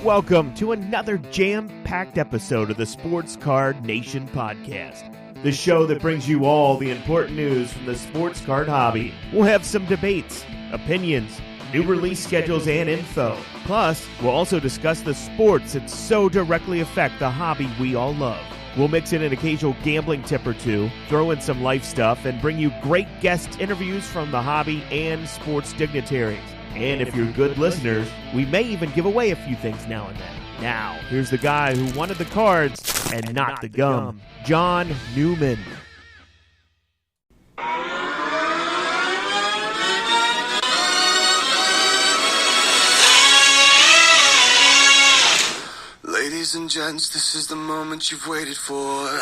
Welcome to another jam-packed episode of the Sports Card Nation podcast, the show that brings you all the important news from the sports card hobby. We'll have some debates, opinions, new release schedules, and info. Plus, we'll also discuss the sports that so directly affect the hobby we all love. We'll mix in an occasional gambling tip or two, throw in some life stuff, and bring you great guest interviews from the hobby and sports dignitaries. And if you're good listeners, we may even give away a few things now and then. Now, here's the guy who wanted the cards and not the gum, John Newman. Ladies and gents, this is the moment you've waited for.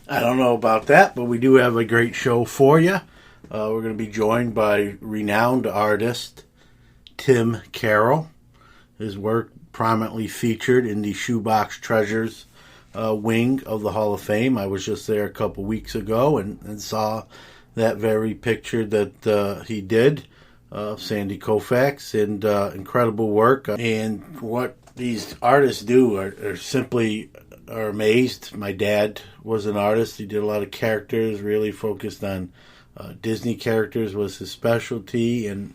I don't know about that, but we do have a great show for you. We're going to be joined by renowned artist Tim Carroll. His work prominently featured in the Shoebox Treasures wing of the Hall of Fame. I was just there a couple weeks ago and saw that very picture that he did of Sandy Koufax, and incredible work. And what these artists do are simply amazed. My dad was an artist. He did a lot of characters, really focused on Disney characters was his specialty. And,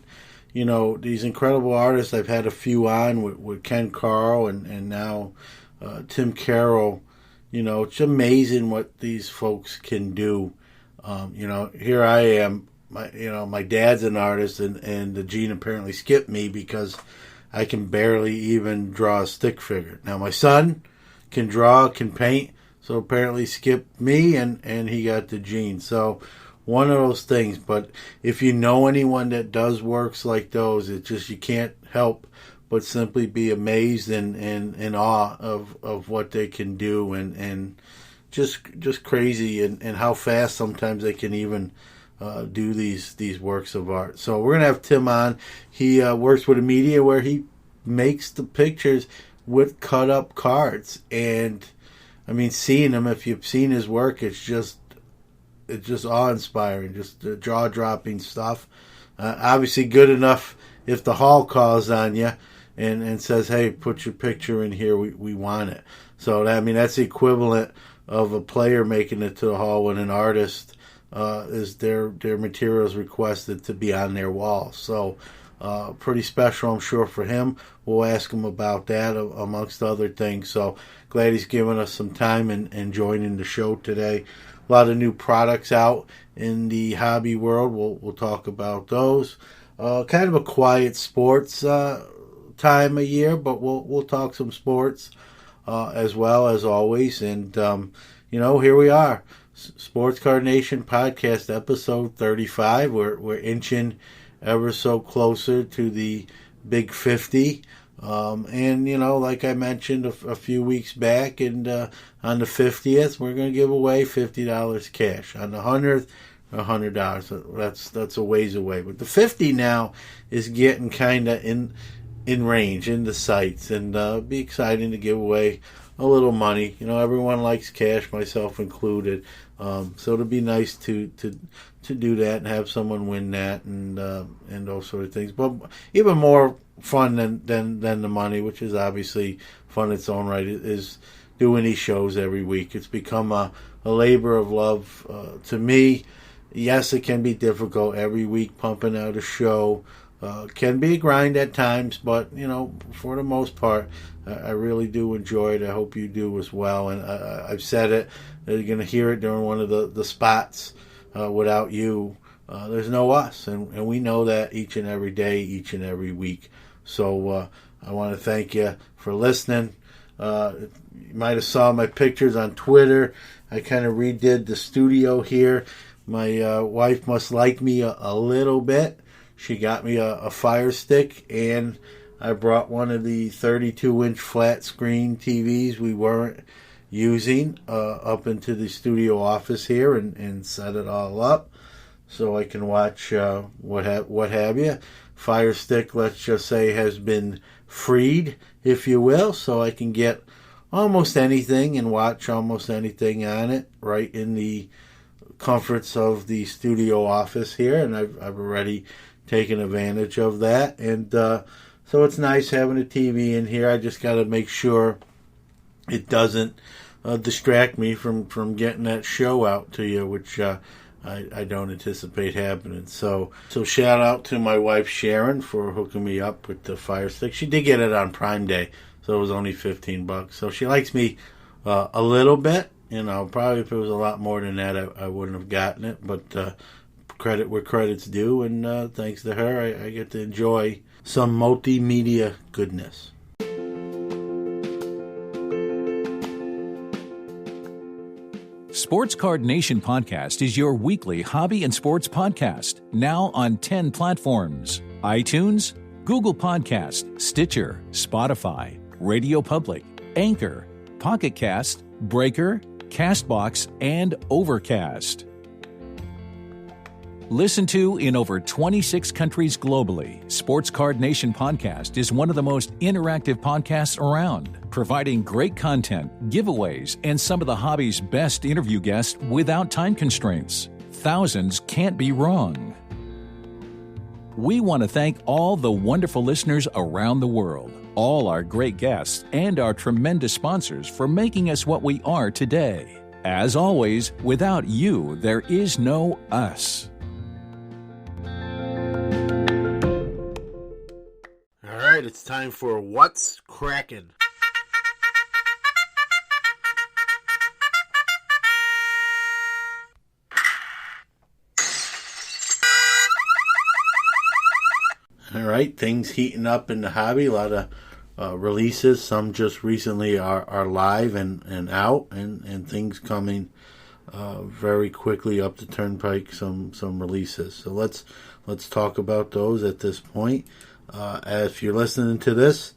you know, these incredible artists, I've had a few on with Ken Carl and now Tim Carroll. You know, it's amazing what these folks can do. You know, here I am, my dad's an artist, and the gene apparently skipped me because I can barely even draw a stick figure. Now, my son can draw, can paint, so apparently skipped me, and he got the gene. So one of those things. But if you know anyone that does works like those, it's just you can't help but simply be amazed and in awe of what they can do, and just crazy and how fast sometimes they can even do these works of art. So we're gonna have Tim on. He works with a media where he makes the pictures with cut up cards, and I mean, seeing him, if you've seen his work, it's just awe inspiring, just jaw dropping stuff. Obviously good enough if the hall calls on you and says, hey, put your picture in here, we want it. So that's the equivalent of a player making it to the hall when an artist is their materials requested to be on their wall. So pretty special, I'm sure, for him. We'll ask him about that, amongst other things. So glad he's given us some time and joining the show today. A lot of new products out in the hobby world. We'll talk about those. Kind of a quiet sports time of year, but we'll talk some sports as well, as always. And here we are, Sports Card Nation podcast, episode 35. We're inching ever so closer to the big 50. And like I mentioned a few weeks back, and on the 50th, we're going to give away $50 cash. On the 100th, $100. That's a ways away. But the 50 now is getting kind of in range, in the sights, and be exciting to give away a little money. Everyone likes cash, myself included. So it'll be nice to do that and have someone win that and those sort of things. But even more fun than the money, which is obviously fun in its own right, is doing these shows every week. It's become a labor of love to me. Yes, it can be difficult every week pumping out a show. Can be a grind at times, but for the most part, I really do enjoy it. I hope you do as well. And I've said it. You're going to hear it during one of the spots. Without you, there's no us, and we know that each and every day, each and every week. So I want to thank you for listening. You might have saw my pictures on Twitter. I kind of redid the studio here. My wife must like me a little bit. She got me a Fire Stick, and I brought one of the 32-inch flat screen TVs we weren't using up into the studio office here and set it all up so I can watch what have you. Fire Stick, let's just say, has been freed, if you will, so I can get almost anything and watch almost anything on it right in the comforts of the studio office here, and I've already taken advantage of that. And so it's nice having a TV in here. I just got to make sure it doesn't distract me from getting that show out to you, which I don't anticipate happening. So shout out to my wife Sharon for hooking me up with the Fire Stick. She did get it on Prime Day, so it was only $15. So she likes me a little bit. Probably if it was a lot more than that, I wouldn't have gotten it. But credit where credit's due, and thanks to her, I get to enjoy some multimedia goodness. Sports Card Nation Podcast is your weekly hobby and sports podcast, now on 10 platforms: iTunes, Google Podcast, Stitcher, Spotify, Radio Public, Anchor, Pocket Cast, Breaker, Castbox, and Overcast. Listen to in over 26 countries globally, Sports Card Nation Podcast is one of the most interactive podcasts around, providing great content, giveaways, and some of the hobby's best interview guests without time constraints. Thousands can't be wrong. We want to thank all the wonderful listeners around the world, all our great guests, and our tremendous sponsors for making us what we are today. As always, without you, there is no us. All right, it's time for What's Crackin'. All right, things heating up in the hobby. A lot of releases. Some just recently are live and out, and things coming very quickly up the turnpike. Some releases. So let's talk about those at this point. If you're listening to this,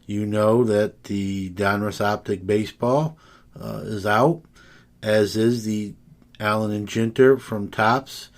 you know that the Donruss Optic Baseball is out, as is the Allen and Ginter from Topps,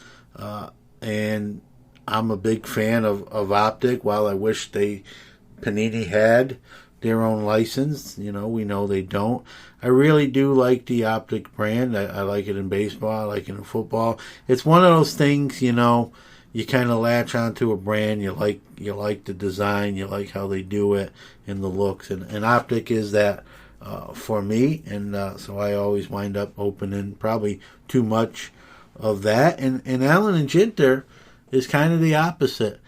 and I'm a big fan of Optic. While I wish Panini had their own license, we know they don't. I really do like the Optic brand. I like it in baseball. I like it in football. It's one of those things, you kind of latch onto a brand. You like the design. You like how they do it and the looks. And Optic is that for me. And so I always wind up opening probably too much of that. And Allen and Ginter is kind of the opposite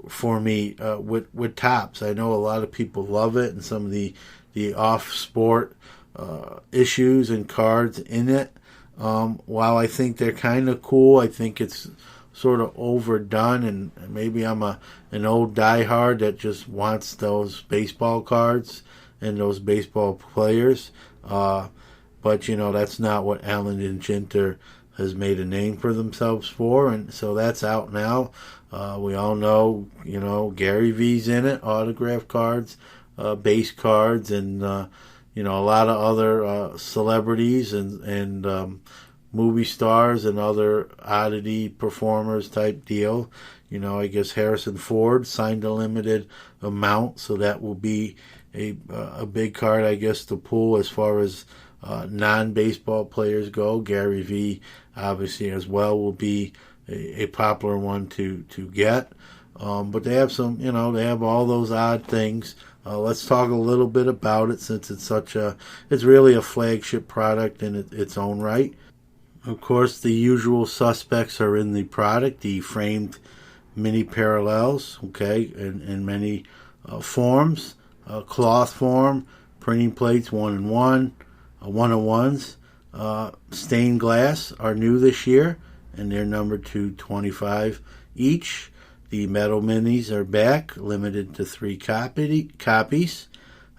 for me with Topps. I know a lot of people love it, and some of the off-sport issues and cards in it. While I think they're kind of cool, I think it's sort of overdone, and maybe I'm an old diehard that just wants those baseball cards and those baseball players. But that's not what Allen and Ginter has made a name for themselves for, and so that's out now. We all know, Gary V's in it, autograph cards, base cards, and a lot of other celebrities and movie stars and other oddity performers type deal. I guess Harrison Ford signed a limited amount, so that will be a big card, I guess, to pull as far as non-baseball players go. Gary V, obviously, as well, will be a popular one to get. But they have some, they have all those odd things. Let's talk a little bit about it, since it's really a flagship product in its own right. Of course, the usual suspects are in the product: the framed mini parallels, in many forms, cloth form, printing plates 1-in-1, 1-on-1s. Stained glass are new this year, and they're numbered to 25 each. The metal minis are back, limited to 3 copies.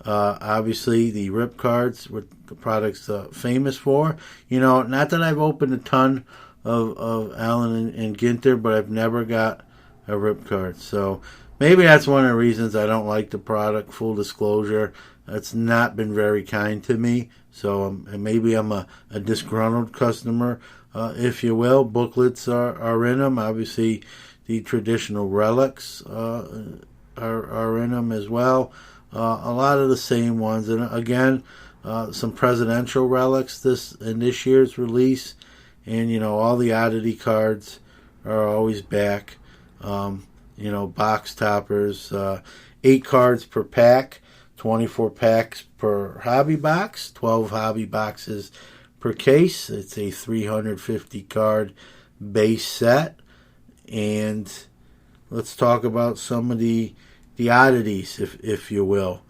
Obviously, the rip cards, what the product's famous for. Not that I've opened a ton of Allen and Ginter, but I've never got a rip card. So maybe that's one of the reasons I don't like the product. Full disclosure, it's not been very kind to me. So maybe I'm a disgruntled customer, if you will. Booklets are in them. Obviously, the traditional relics are in them as well. A lot of the same ones, and again, some presidential relics in this year's release, and all the oddity cards are always back. Box toppers, 8 cards per pack, 24 packs per hobby box, 12 hobby boxes per case. It's a 350 card base set, and let's talk about some of the oddities, if you will,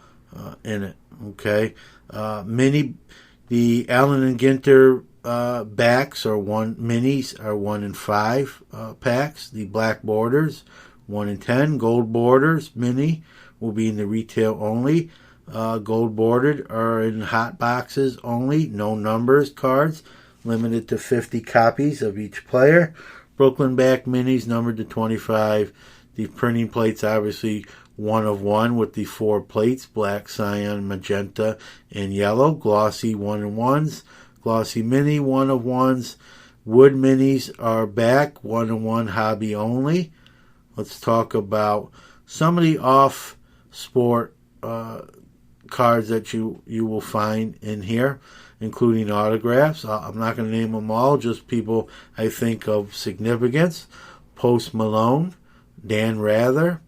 in it. Okay, the Allen and Ginter backs minis are 1 in 5 packs. The black borders 1 in 10. Gold borders mini will be in the retail only. Gold bordered are in hot boxes only. No numbers cards, limited to 50 copies of each player. Brooklyn back minis numbered to 25. The printing plates obviously 1 of 1 with the 4 plates: black, cyan, magenta, and yellow. Glossy 1 in 1s. Glossy mini 1 of 1s. Wood minis are back, 1 in 1 hobby only. Let's talk about some of the off-sport cards that you will find in here, including autographs. I'm not going to name them all, just people I think of significance. Post Malone, Dan Rather,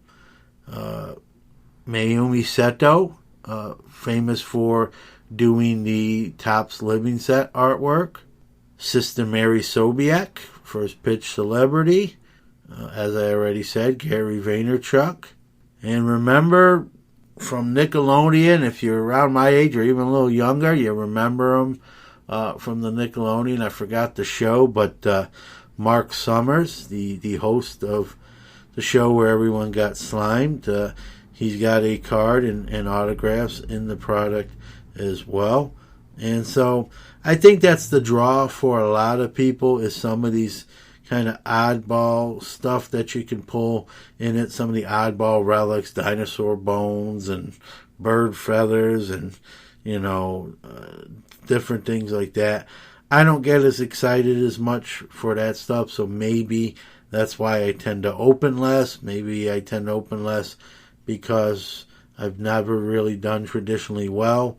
Mayumi Seto, famous for doing the Topps Living Set artwork. Sister Mary Sobiek, first pitch celebrity. As I already said, Gary Vaynerchuk. And remember, from Nickelodeon, if you're around my age or even a little younger, you remember him from the Nickelodeon. I forgot the show, but Mark Summers, the host of the show where everyone got slimed, he's got a card and autographs in the product as well. And so I think that's the draw for a lot of people, is some of these kind of oddball stuff that you can pull in it. Some of the oddball relics, dinosaur bones and bird feathers and, different things like that. I don't get as excited as much for that stuff, so maybe that's why I tend to open less. Maybe I tend to open less because I've never really done traditionally well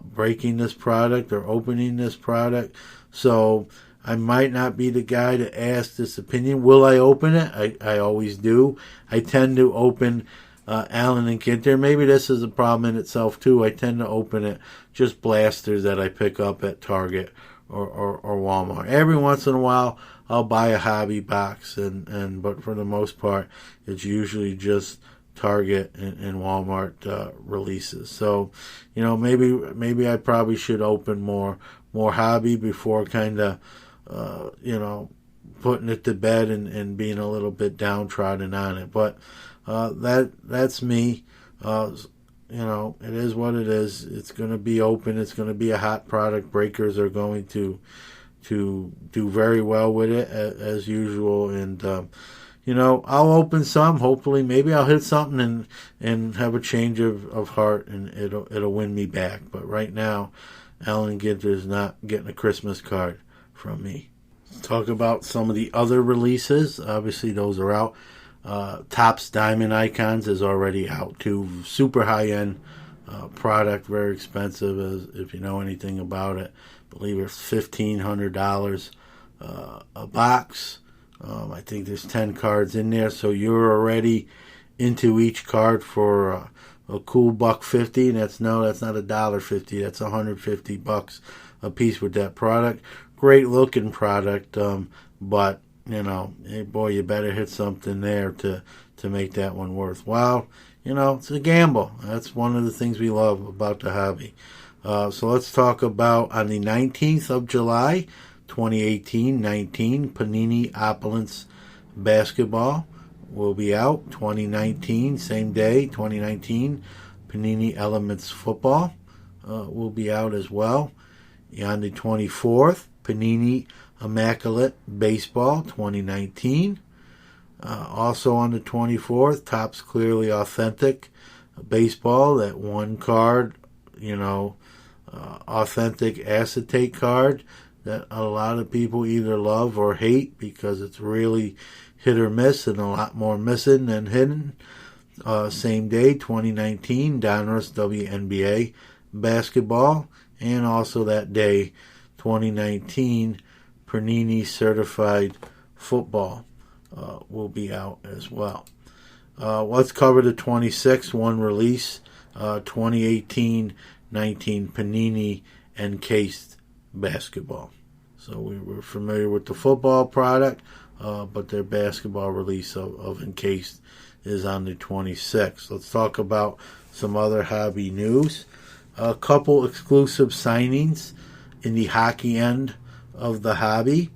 breaking this product or opening this product. So I might not be the guy to ask this opinion. Will I open it? I always do. I tend to open Allen and Ginter. Maybe this is a problem in itself too. I tend to open it just blasters that I pick up at Target or Walmart. Every once in a while I'll buy a hobby box, but for the most part it's usually just Target and Walmart releases. So, maybe I probably should open more hobby before kind of putting it to bed and being a little bit downtrodden on it. But that's me. It is what it is. It's going to be open. It's going to be a hot product. Breakers are going to do very well with it as usual. And I'll open some. Hopefully, maybe I'll hit something and have a change of heart, and it'll win me back. But right now, Allen Ginter is not getting a Christmas card from me. Let's talk about some of the other releases. Obviously, those are out. Topps Diamond Icons is already out too. Super high-end product, very expensive, as if you know anything about it. I believe it's $1,500 a box. I think there's 10 cards in there, so you're already into each card for a cool $1.50. And that's not $1.50. That's $150 a piece with that product. Great looking product, but hey boy, you better hit something there to make that one worthwhile. It's a gamble. That's one of the things we love about the hobby. So let's talk about, on the 19th of July, 2018-19, Panini Opulence Basketball will be out. 2019, same day, 2019, Panini Elements Football will be out as well. On the 24th, Panini Immaculate Baseball 2019. Also on the 24th, Topps Clearly Authentic Baseball, that one card, authentic acetate card that a lot of people either love or hate because it's really hit or miss and a lot more missing than hitting. Same day, 2019, Donruss WNBA basketball. And also that day, 2019, Panini Certified Football will be out as well. Let's cover the 26th one release, 2018-19 Panini Encased Basketball. So we were familiar with the football product, but their basketball release of Encased is on the 26th. Let's talk about some other hobby news. A couple exclusive signings in the hockey end of the hobby.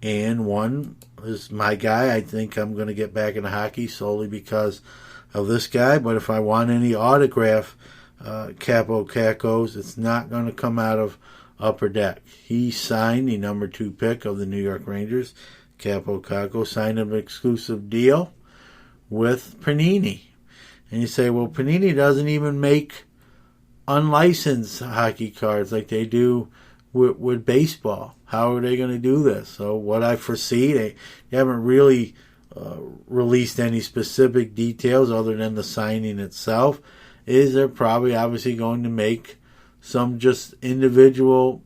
And one is my guy. I think I'm going to get back into hockey solely because of this guy. But if I want any autograph Capo Cacos, it's not going to come out of Upper Deck. He signed the number 2 pick of the New York Rangers. Capo Caco signed an exclusive deal with Panini. And you say, well, Panini doesn't even make unlicensed hockey cards like they do with baseball. How are they going to do this? So what I foresee, they haven't really released any specific details other than the signing itself, is they're probably obviously going to make some just individual,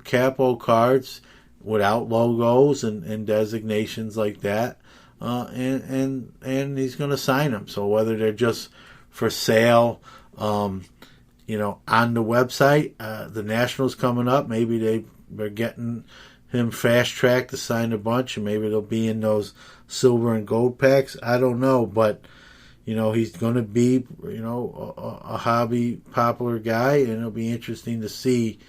capo cards without logos and designations like that. And he's going to sign them. So whether they're just for sale, on the website, the Nationals coming up, maybe they're getting him fast-tracked to sign a bunch, and maybe they'll be in those silver and gold packs. I don't know, but, he's going to be, a hobby popular guy, and it'll be interesting to see,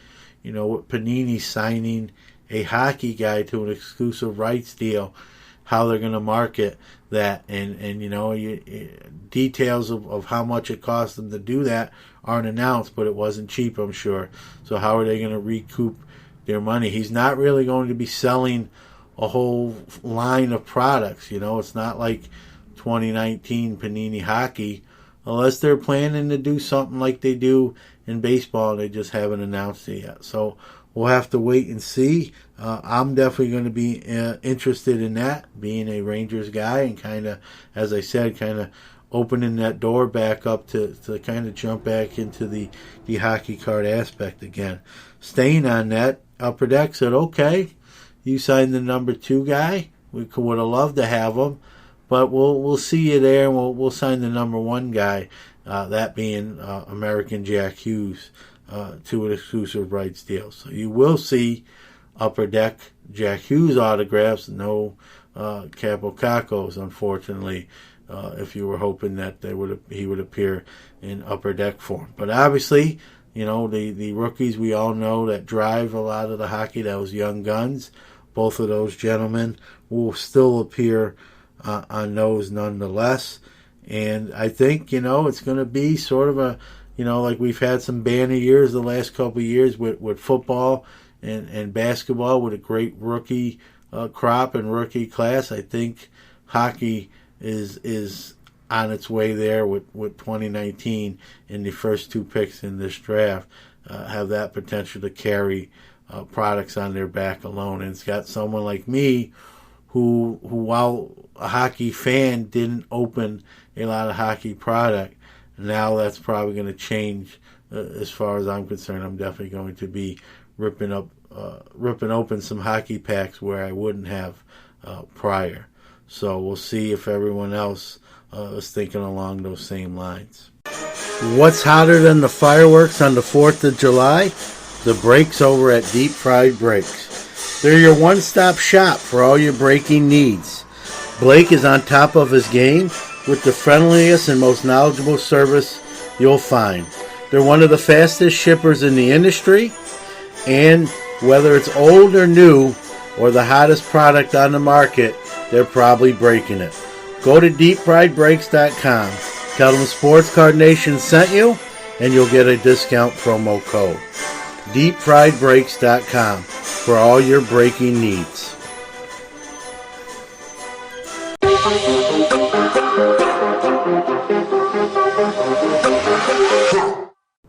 with Panini signing a hockey guy to an exclusive rights deal, how they're going to market that, and details of how much it cost them to do that aren't announced, but it wasn't cheap, I'm sure. So how are they going to recoup their money? He's not really going to be selling a whole line of products. It's not like 2019 Panini Hockey, unless they're planning to do something like they do in baseball, and they just haven't announced it yet. So we'll have to wait and see. I'm definitely going to be interested in that, being a Rangers guy, and kind of, as I said, kind of opening that door back up to kind of jump back into the hockey card aspect again. Staying on that, Upper Deck said, okay, you signed the number 2 guy. We would have loved to have him, but we'll see you there, and we'll sign the number 1 guy, that being American Jack Hughes, to an exclusive rights deal. So you will see Upper Deck Jack Hughes autographs, no Capo Cacos, unfortunately, if you were hoping that he would appear in Upper Deck form. But obviously, the rookies we all know that drive a lot of the hockey, those young guns, both of those gentlemen will still appear on those nonetheless. And I think, it's going to be sort of a, like we've had some banner years the last couple of years with football and basketball with a great rookie crop and rookie class. I think hockey is on its way there with 2019, and the first 2 picks in this draft have that potential to carry products on their back alone. And it's got someone like me who while a hockey fan, didn't open a lot of hockey product. Now that's probably going to change. As far as I'm concerned, I'm definitely going to be ripping open some hockey packs where I wouldn't have prior. So we'll see if everyone else is thinking along those same lines. What's hotter than the fireworks on the 4th of July? The breaks over at Deep Fried Breaks. They're your one-stop shop for all your breaking needs. Blake is on top of his game with the friendliest and most knowledgeable service you'll find. They're one of the fastest shippers in the industry, and whether it's old or new or the hottest product on the market, they're probably breaking it. Go to deepfriedbreaks.com. Tell them Sports Card Nation sent you, and you'll get a discount promo code. deepfriedbreaks.com for all your breaking needs.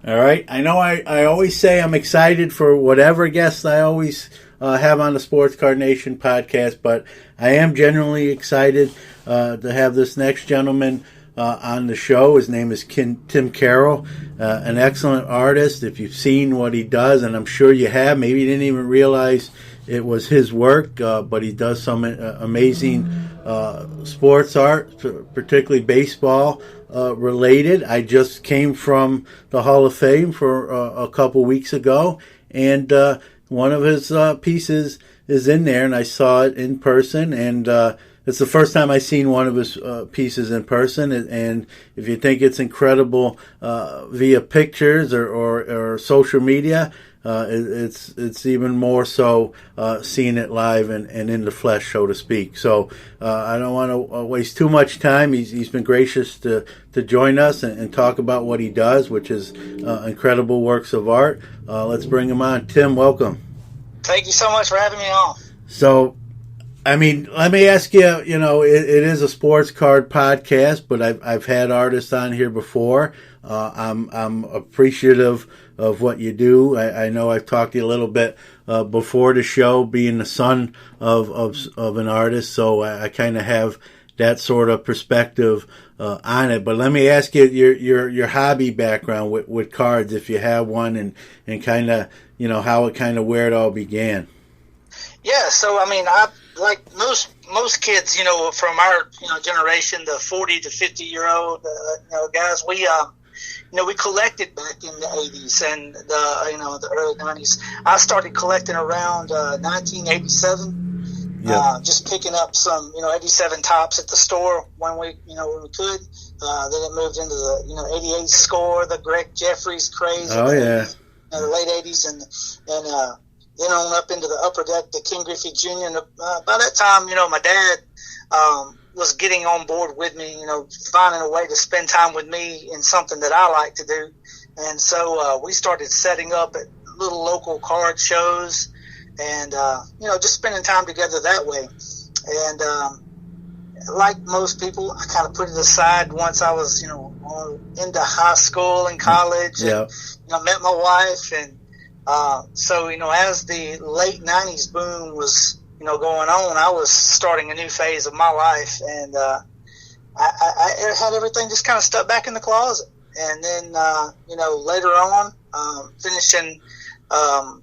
All right. I know I always say I'm excited for whatever guests I always have on the Sports Card Nation podcast, but I am genuinely excited to have this next gentleman on the show. His name is Tim Carroll, an excellent artist. If you've seen what he does, and I'm sure you have, maybe you didn't even realize it was his work, but he does some amazing sports art, particularly baseball related. I just came from the Hall of Fame for a couple weeks ago, and one of his pieces is in there, and I saw it in person, and it's the first time I've seen one of his pieces in person, and if you think it's incredible via pictures or social media, it's even more so seeing it live and in the flesh, so to speak. So I don't want to waste too much time. He's been gracious to join us and talk about what he does, which is incredible works of art. Let's bring him on. Tim, welcome. Thank you so much for having me on. So, I mean, let me ask you, you know, it is a sports card podcast, but I've had artists on here before. I'm appreciative of what you do. I know I've talked to you a little bit before the show, being the son of an artist, so I kind of have that sort of perspective on it. But let me ask you your hobby background with cards, if you have one, and kind of, you know, how it kind of where it all began. Yeah, so I mean, I like most kids, you know, from our generation, the 40 to 50-year-old guys, we we collected back in the 80s and the early 90s. I started collecting around 1987. Yeah. Just picking up some 87 tops at the store when we could. Then it moved into the 88 score, the Greg Jeffries craze. Oh yeah. The late 80s and then on up into the upper deck, the King Griffey Jr. And by that time, my dad was getting on board with me, finding a way to spend time with me in something that I like to do. And so we started setting up at little local card shows and, just spending time together that way. And like most people, I kind of put it aside once I was, into high school and college and, met my wife. And so, as the late 90s boom was, going on, I was starting a new phase of my life, and I had everything just kind of stuck back in the closet. And then, later on, finishing a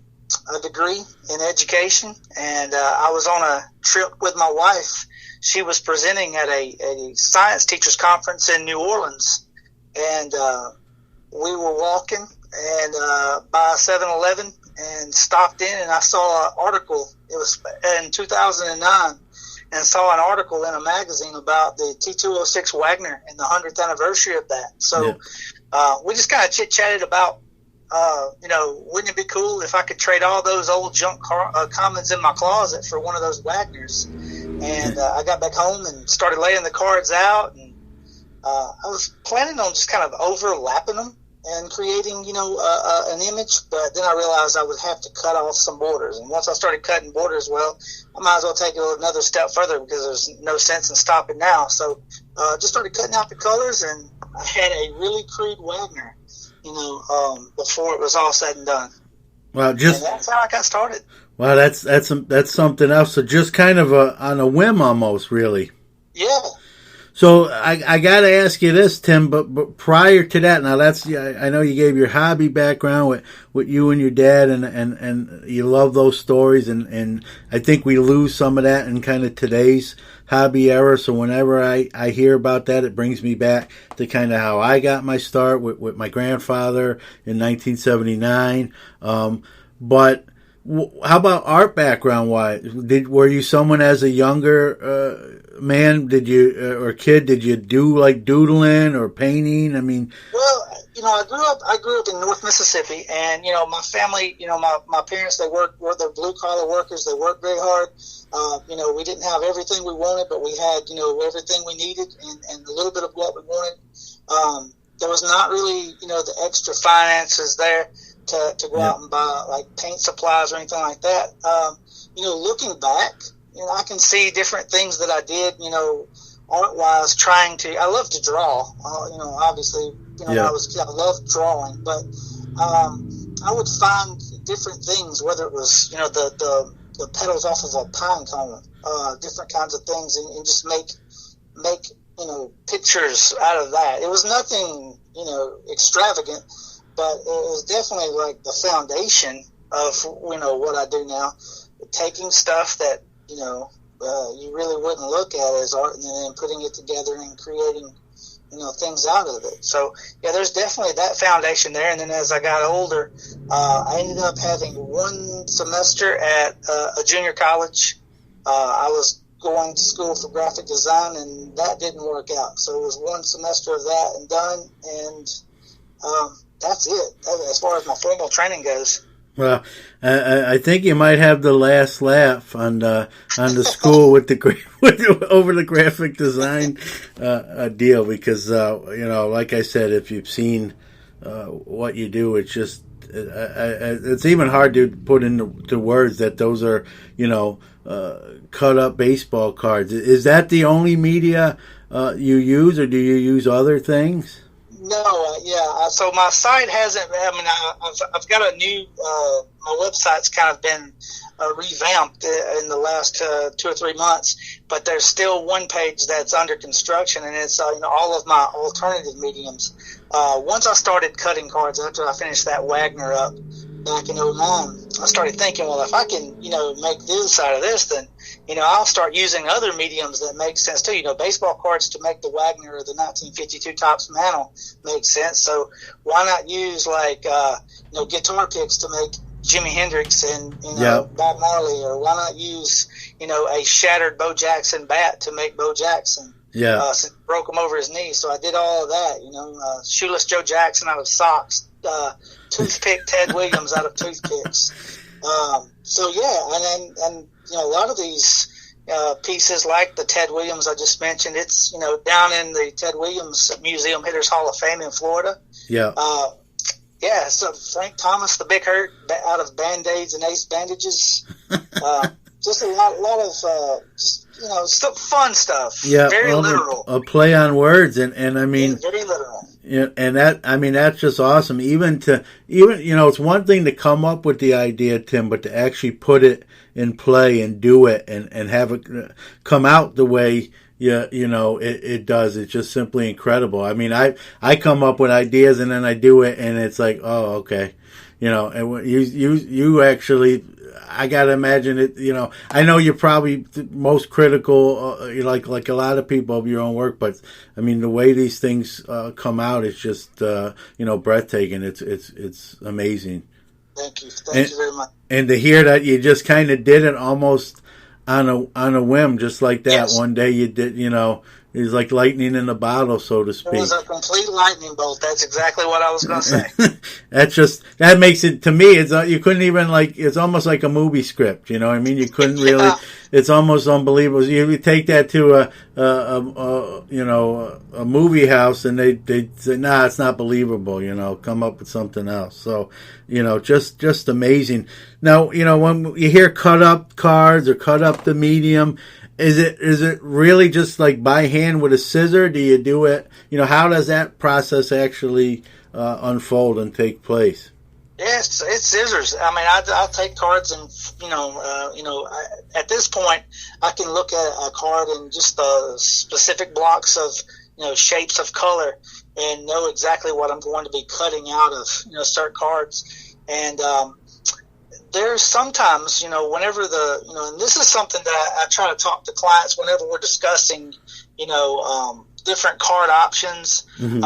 degree in education, and I was on a trip with my wife. She was presenting at a science teachers conference in New Orleans, and we were walking and by 7-Eleven and stopped in, and I saw an article. It was in 2009, and saw an article in a magazine about the T206 Wagner and the 100th anniversary of that. So we just kind of chit-chatted about, wouldn't it be cool if I could trade all those old junk commons in my closet for one of those Wagners? And I got back home and started laying the cards out, and I was planning on just kind of overlapping them and creating, an image, but then I realized I would have to cut off some borders. And once I started cutting borders, well, I might as well take it another step further because there's no sense in stopping now. So just started cutting out the colors, and I had a really crude Wagner, before it was all said and done. Well, and that's how I got started. Well, that's something else. So just kind of on a whim almost, really. Yeah. So I got to ask you this, Tim, but prior to that, now I know you gave your hobby background with you and your dad, and you love those stories, and I think we lose some of that in kind of today's hobby era. So whenever I hear about that, it brings me back to kind of how I got my start with my grandfather in 1979. But how about art background wise? Were you someone as a younger man? Did you or kid? Did you do like doodling or painting? I mean, well, I grew up in North Mississippi, and my family, my parents, were blue collar workers. They worked very hard. We didn't have everything we wanted, but we had everything we needed and a little bit of what we wanted. There was not really the extra finances there to go out and buy like paint supplies or anything like that. Looking back, I can see different things that I did, art-wise, I love to draw, obviously, when I was a kid, I loved drawing, but I would find different things, whether it was, the petals off of a pine cone, different kinds of things, and just make pictures out of that. It was nothing, extravagant, but it was definitely like the foundation of, what I do now, taking stuff that, you really wouldn't look at as art and then putting it together and creating, things out of it. So, yeah, there's definitely that foundation there. And then as I got older, I ended up having one semester at a junior college. I was going to school for graphic design, and that didn't work out. So it was one semester of that and done, and that's it as far as my formal training goes. Well, I think you might have the last laugh on the school with over the graphic design deal, because like I said, if you've seen what you do, it's just it's even hard to put into words that those are cut up baseball cards. Is that the only media you use, or do you use other things? No, so my site hasn't. I've got a new. My website's kind of been revamped in the last 2 or 3 months, but there's still one page that's under construction, and it's all of my alternative mediums. Once I started cutting cards after I finished that Wagner up back in 2009, I started thinking, well, if I can make this out of this, then I'll start using other mediums that make sense too. Baseball cards to make the Wagner or the 1952 Topps mantle makes sense. So why not use guitar picks to make Jimi Hendrix and Bob Marley, or why not use a shattered Bo Jackson bat to make Bo Jackson? Yeah, since he broke him over his knee. So I did all of that. Shoeless Joe Jackson out of socks, toothpick Ted Williams out of toothpicks. And a lot of these pieces, like the Ted Williams I just mentioned, it's down in the Ted Williams Museum Hitters Hall of Fame in Florida. Yeah. So Frank Thomas, the Big Hurt, out of Band-Aids and Ace bandages. Just a lot of fun stuff. Yeah, very literal. A play on words, and I mean, very literal. Yeah, and that's just awesome. Even it's one thing to come up with the idea, Tim, but to actually put it in play and do it and have it come out the way it does. It's just simply incredible. I mean, I come up with ideas and then I do it, and it's like, oh, okay, and you actually. I gotta imagine it. I know you're probably most critical, like a lot of people, of your own work. But I mean, the way these things come out is just breathtaking. It's amazing. Thank you very much. And to hear that you just kind of did it almost on a whim, just like that. Yes. One day you did. It was like lightning in a bottle, so to speak. It was a complete lightning bolt. That's exactly what I was going to say. That makes it, to me, you couldn't even, it's almost like a movie script, you know what I mean? You couldn't really, it's almost unbelievable. You take that to a movie house and they say, nah, it's not believable, come up with something else. So, just amazing. Now, when you hear cut up cards or cut up the medium, is it really just like by hand with a scissor? Do you do it? How does that process actually unfold and take place? Yes, it's scissors. I mean, I'll take cards and at this point I can look at a card in just the specific blocks of shapes of color and know exactly what I'm going to be cutting out of certain cards. And there's sometimes, whenever and this is something that I try to talk to clients whenever we're discussing, different card options. Mm-hmm.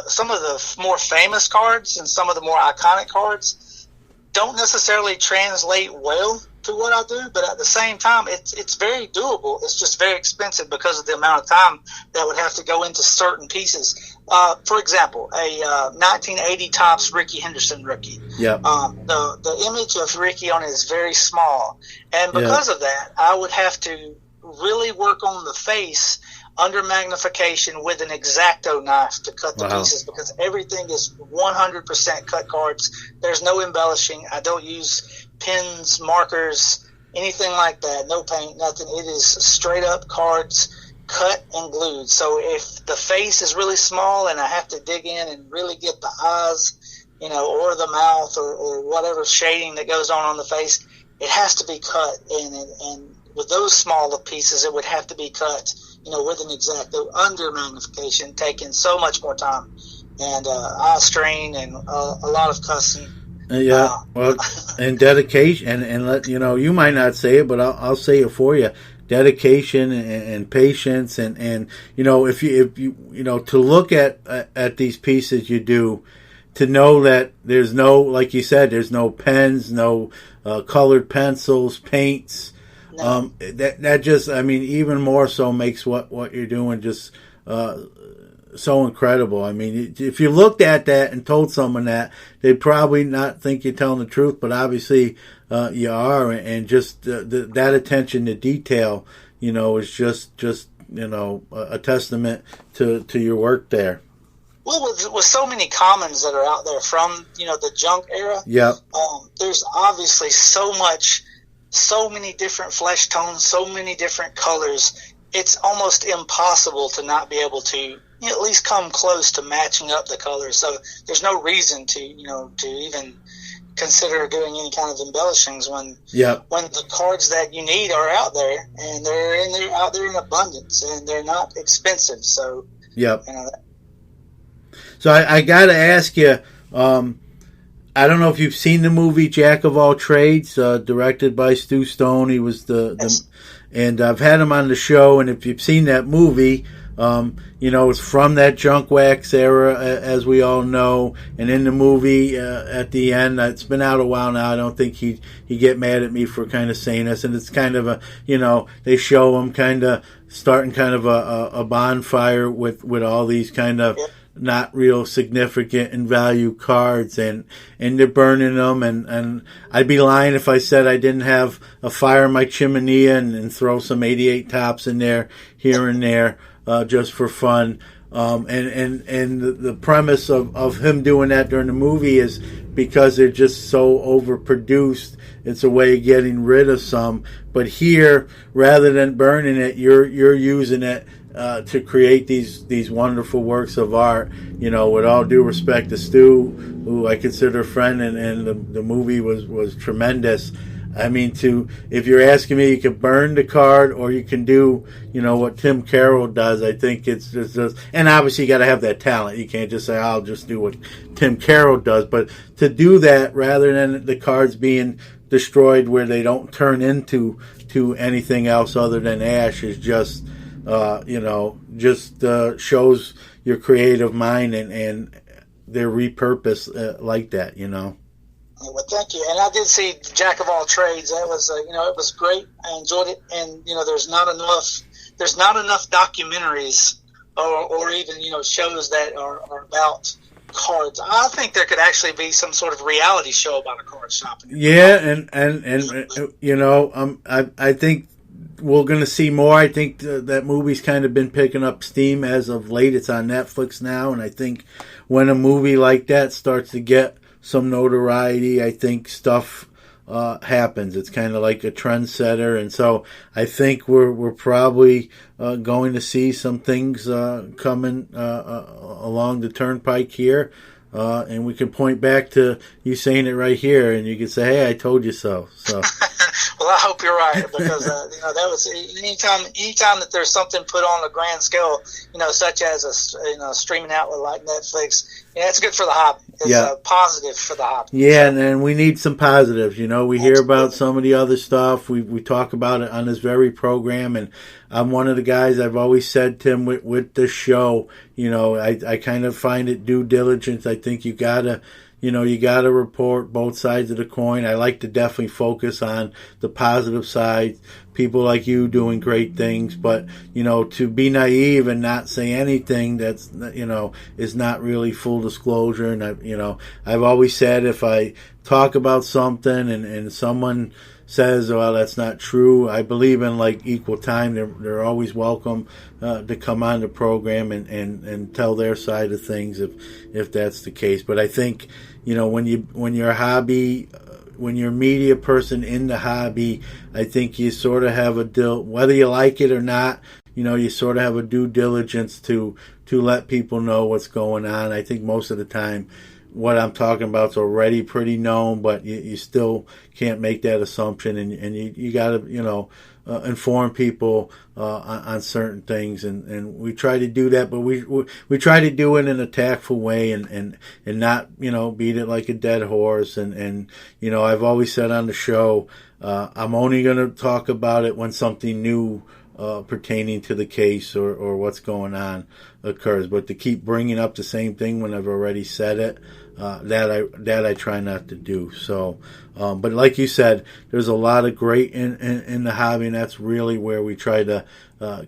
Some of the more famous cards and some of the more iconic cards don't necessarily translate well to what I do, but at the same time, it's very doable. It's just very expensive because of the amount of time that would have to go into certain pieces. For example, a 1980 Topps Rickey Henderson rookie. Yeah. The image of Rickey on it is very small, and because of that, I would have to really work on the face under magnification with an X-Acto knife to cut the pieces, because everything is 100% cut cards. There's no embellishing. I don't use pens, markers, anything like that. No paint, nothing. It is straight up cards, cut and glued. So if the face is really small and I have to dig in and really get the eyes, or the mouth or whatever shading that goes on the face, it has to be cut. And with those smaller pieces, it would have to be cut, with an X-Acto under magnification, taking so much more time and eye strain and a lot of cussing. Well, and dedication, and let you might not say it, but I'll say it for you. Dedication and patience, and if you to look at these pieces you do, to know that there's no, like you said, there's no pens, no colored pencils, paints. No. That just, even more so makes what you're doing just so incredible. If you looked at that and told someone that, they'd probably not think you're telling the truth, but obviously you are, and just that attention to detail, is just a testament to your work there. Well, with so many commons that are out there from the junk era, there's obviously so many different flesh tones, so many different colors. It's almost impossible to not be able to at least come close to matching up the colors. So there's no reason to even consider doing any kind of embellishings when the cards that you need are out there, and they're out there in abundance, and they're not expensive. So So I got to ask you, I don't know if you've seen the movie Jack of All Trades, directed by Stu Stone. He was and I've had him on the show, and if you've seen that movie, it's from that junk wax era, as we all know. And in the movie, at the end, it's been out a while now. I don't think he'd get mad at me for kind of saying this. And it's kind of they show him kind of starting kind of a bonfire with all these kind of not real significant in value cards, and they're burning them, and I'd be lying if I said I didn't have a fire in my chimney and throw some 88 tops in there here and there, just for fun. And the premise of him doing that during the movie is because they're just so overproduced, it's a way of getting rid of some. But here, rather than burning it, you're using it to create these wonderful works of art. With all due respect to Stu, who I consider a friend, and the movie was tremendous. If you're asking me, you can burn the card, or you can do, what Tim Carroll does. I think it's just, and obviously you got to have that talent. You can't just say, I'll just do what Tim Carroll does. But to do that, rather than the cards being destroyed where they don't turn into anything else other than ash, is just, shows your creative mind, and they're repurposed like that, Well, thank you. And I did see Jack of All Trades. That was, it was great. I enjoyed it. And there's not enough documentaries or even shows that are about cards. I think there could actually be some sort of reality show about a card shop. Yeah, I think we're going to see more. I think that movie's kind of been picking up steam as of late. It's on Netflix now, and I think when a movie like that starts to get some notoriety, I think stuff happens. It's kind of like a trendsetter, and so I think we're probably going to see some things coming along the turnpike here, and we can point back to you saying it right here, and you can say, "Hey, I told you so." So. Well, I hope you're right, because that was anytime that there's something put on a grand scale, such as a streaming outlet like Netflix. It's good for the hobby. It's positive for the hobby. Yeah, and we need some positives. We hear about some of the other stuff. We talk about it on this very program, and I'm one of the guys. I've always said, Tim, with the show, I kind of find it due diligence. I think you gotta report both sides of the coin. I like to definitely focus on the positive side. People like you doing great things, but, to be naive and not say anything that's, is not really full disclosure. And I've always said, if I talk about something and someone says, well, that's not true, I believe in equal time. They're always welcome to come on the program and tell their side of things if that's the case. But I think, when you're a hobby, when you're a media person in the hobby, I think you sort of have whether you like it or not, you sort of have a due diligence to let people know what's going on. I think most of the time what I'm talking about is already pretty known, but you still can't make that assumption, and you got to, inform people on certain things, and we try to do that, but we try to do it in a tactful way, and not, beat it like a dead horse, and I've always said on the show, I'm only going to talk about it when something new pertaining to the case or what's going on occurs, but to keep bringing up the same thing when I've already said it, that I try not to do. So, but like you said, there's a lot of great in the hobby, and that's really where we try to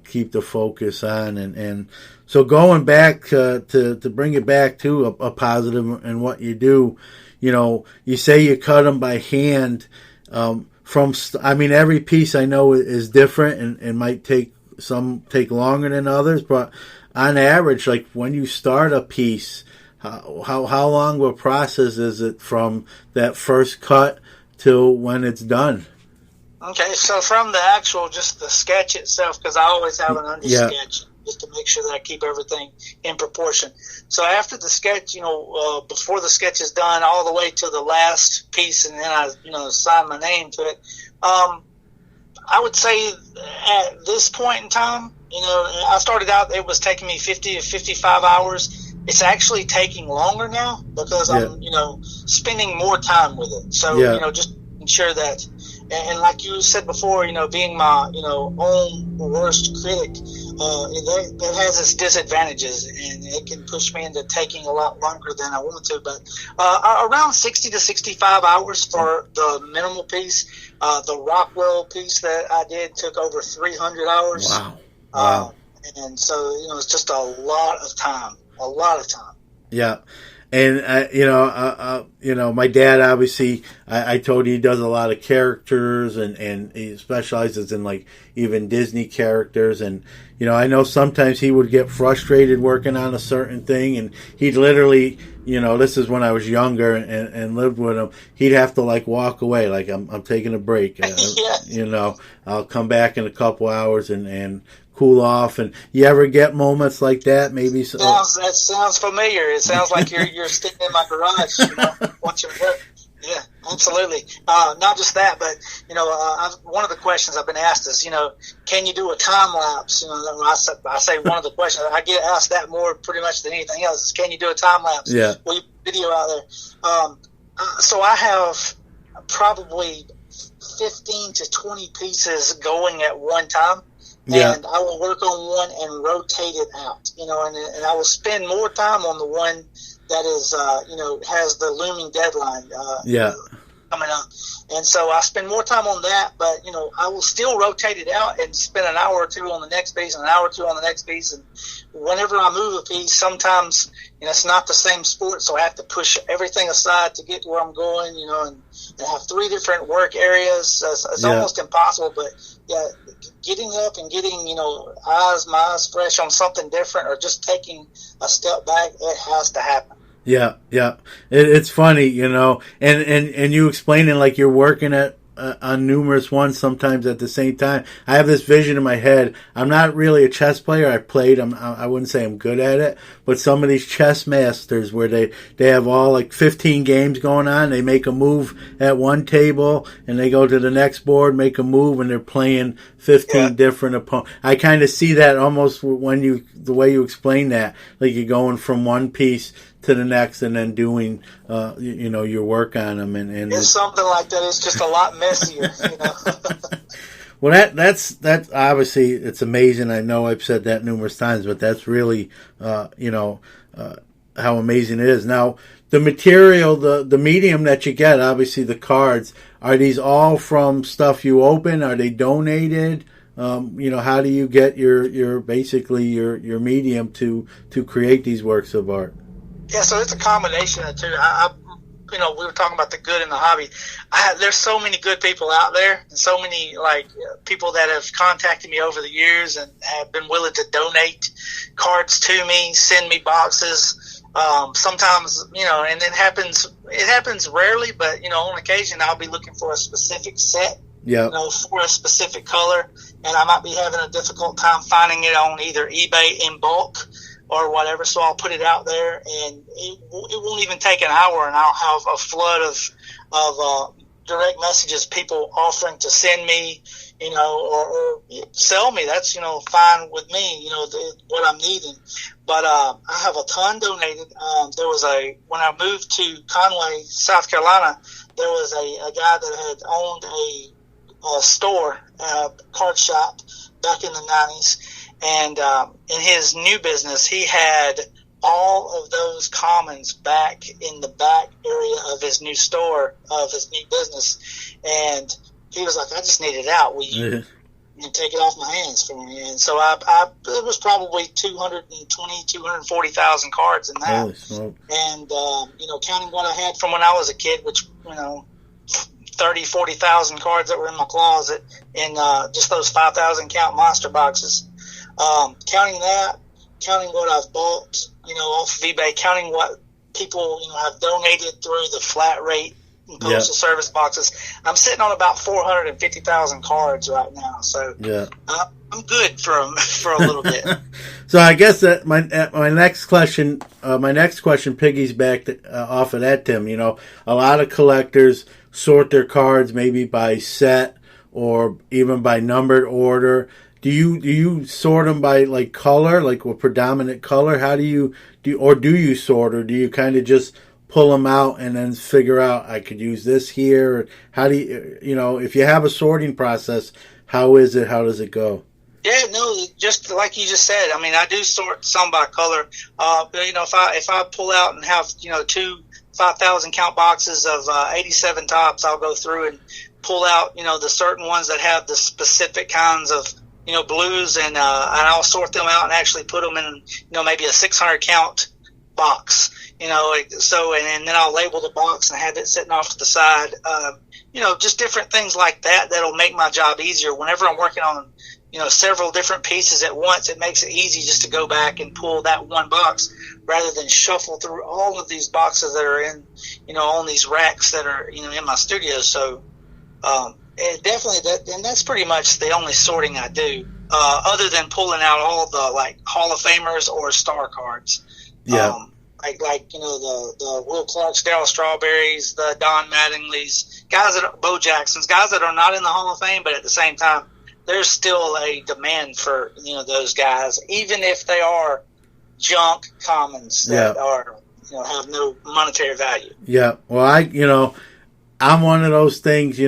keep the focus on. And so going back to bring it back to a positive in what you do, you say you cut them by hand. Every piece I know is different and might take longer than others, but on average, like when you start a piece, how long of a process is it from that first cut till when it's done? Okay, so from the actual, just the sketch itself, because I always have an under sketch just to make sure that I keep everything in proportion. So after the sketch, before the sketch is done, all the way to the last piece, and then I, sign my name to it. I would say at this point in time, I started out, it was taking me 50 to 55 hours. It's actually taking longer now because I'm, spending more time with it. So, just ensure that, and like you said before, being my, own worst critic, that has its disadvantages, and it can push me into taking a lot longer than I want to. But around 60 to 65 hours for the minimal piece. The Rockwell piece that I did took over 300 hours. Wow. And so, it's just a lot of time. Yeah. And, my dad, obviously, I told you he does a lot of characters and he specializes in like even Disney characters. And, I know sometimes he would get frustrated working on a certain thing, and he'd literally, this is when I was younger and lived with him, he'd have to like walk away, like I'm taking a break. I'll come back in a couple hours and cool off. And you ever get moments like that? Maybe so. That sounds familiar. It sounds like you're standing in my garage, watching work. Yeah, absolutely. Not just that, but one of the questions I've been asked is, can you do a time lapse? I say one of the questions I get asked that more pretty much than anything else is, can you do a time lapse? Yeah. Will you put video out there? So I have probably 15 to 20 pieces going at one time. Yeah. And I will work on one and rotate it out, and I will spend more time on the one that is, has the looming deadline coming up. And so I spend more time on that, but, I will still rotate it out and spend an hour or two on the next piece and an hour or two on the next piece. And whenever I move a piece, sometimes, it's not the same sport, so I have to push everything aside to get to where I'm going, and have 3 different work areas. It's almost impossible, but yeah, getting up and getting, my eyes fresh on something different, or just taking a step back, it has to happen. Yeah. It's funny, and you explaining like you're working on numerous ones sometimes at the same time. I have this vision in my head. I'm not really a chess player. I played. I wouldn't say I'm good at it, but some of these chess masters where they have all like 15 games going on. They make a move at one table and they go to the next board, make a move, and they're playing 15 different opponents. I kind of see that almost when the way you explain that, like you're going from one piece to the next and then doing, your work on them. And it's something like that. It's just a lot messier, Well, that's obviously, it's amazing. I know I've said that numerous times, but that's really, how amazing it is. Now, the material, the medium that you get, obviously the cards, are these all from stuff you open? Are they donated? How do you get your basically your medium to create these works of art? Yeah, so it's a combination of the two. We were talking about the good in the hobby. There's so many good people out there, and so many people that have contacted me over the years and have been willing to donate cards to me, send me boxes. Sometimes, and it happens rarely, but on occasion I'll be looking for a specific set, for a specific color, and I might be having a difficult time finding it on either eBay in bulk. or whatever. So I'll put it out there, and it won't even take an hour, and I'll have a flood of direct messages, people offering to send me, or sell me. That's, fine with me, what I'm needing. But I have a ton donated. There was when I moved to Conway, South Carolina, there was a guy that had owned a store, card shop back in the 90s. And in his new business, he had all of those commons back in the back area of his new store, of his new business. And he was like, I just need it out. Will you take it off my hands for me? And so it was probably 240,000 cards in that. Holy smoke. And, counting what I had from when I was a kid, which, 40,000 cards that were in my closet in just those 5,000 count monster boxes. Counting that, counting what I've bought, off of eBay, counting what people, have donated through the flat rate and postal service boxes, I'm sitting on about 450,000 cards right now. So I'm good for a little bit. So I guess that my next question piggybacked off of that, Tim. A lot of collectors sort their cards maybe by set or even by numbered order. Do you sort them by like color, like a predominant color? How do you sort, or do you kind of just pull them out and then figure out I could use this here? Or how do you, if you have a sorting process, how is it? How does it go? Yeah, no, just like you just said. I mean, I do sort some by color. But, if I pull out and have, 2 5,000 count boxes of 87 tops, I'll go through and pull out, the certain ones that have the specific kinds of, blues, and I'll sort them out and actually put them in, maybe a 600 count box, so, and then I'll label the box and have it sitting off to the side. Just different things like that that'll make my job easier. Whenever I'm working on, several different pieces at once, it makes it easy just to go back and pull that one box rather than shuffle through all of these boxes that are in, on these racks that are, in my studio. So, definitely and that's pretty much the only sorting I do, other than pulling out all the like Hall of Famers or star cards. Yeah. The Will Clarks, Darryl Strawberries, the Don Mattingleys, Bo Jacksons, guys that are not in the Hall of Fame, but at the same time, there's still a demand for, those guys, even if they are junk commons that are, have no monetary value. Yeah. Well, I'm one of those things,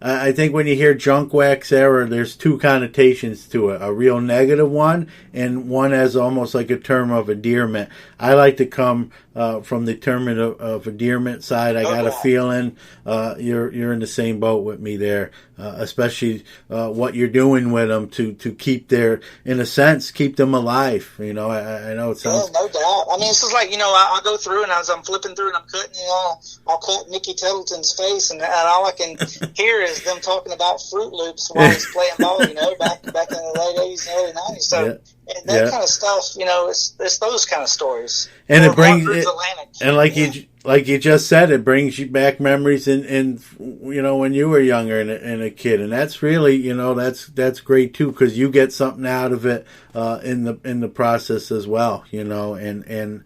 I think when you hear junk wax error, there's two connotations to it, a real negative one and one as almost like a term of endearment. I like to come from the term of endearment side. I got a feeling you're in the same boat with me there, especially what you're doing with them to keep in a sense, keep them alive. I know it sounds... Yeah, no doubt. I mean, it's just like, I go through and as I'm flipping through and I'm cutting, I'll cut Mickey Tettleton's face and all I can hear is them talking about Fruit Loops while he's playing ball, back in the late 80s and early 90s. So that kind of stuff, it's those kind of stories. And it brings it, and like you just said, it brings you back memories in when you were younger and a kid, and that's really that's great too, because you get something out of it in the process as well, and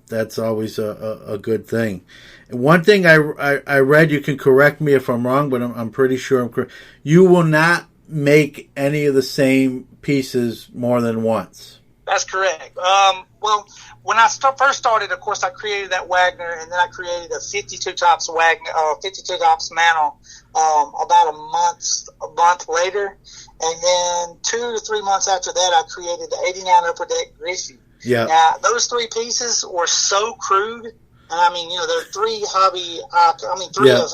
that's always a good thing. One thing I read, you can correct me if I'm wrong, but I'm pretty sure I'm correct. You will not make any of the same pieces more than once. That's correct. Well, when I first started, of course, I created that Wagner, and then I created a 52 tops Wagner, 52 tops Mantle, about a month later, and then 2 to 3 months after that, I created the 89 Upper Deck Griffey. Yeah. Now, those 3 pieces were so crude. And I mean, there are 3 hobby, of,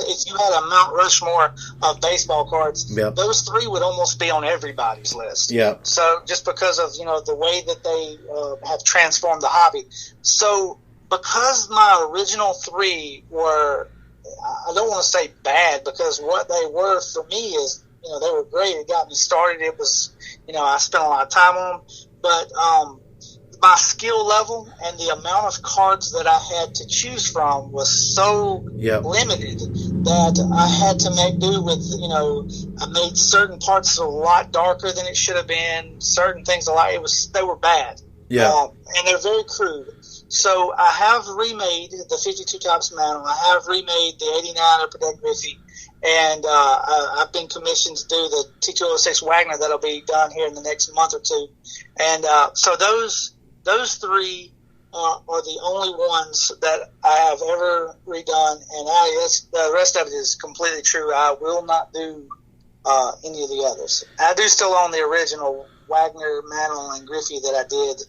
if you had a Mount Rushmore of baseball cards, those 3 would almost be on everybody's list. Yeah. So just because of, the way that they have transformed the hobby. So because my original 3 were, I don't want to say bad, because what they were for me is, they were great. It got me started. It was, I spent a lot of time on them. But, my skill level and the amount of cards that I had to choose from was so limited that I had to make do with, I made certain parts a lot darker than it should have been, certain things they were bad. Yeah. And they're very crude. So I have remade the 52 tops mantle. I have remade the 89 upper deck Griffey. And I've been commissioned to do the T206 Wagner that'll be done here in the next month or two. And so those three are the only ones that I have ever redone. And the rest of it is completely true. I will not do any of the others. I do still own the original Wagner mantle and Griffey that I did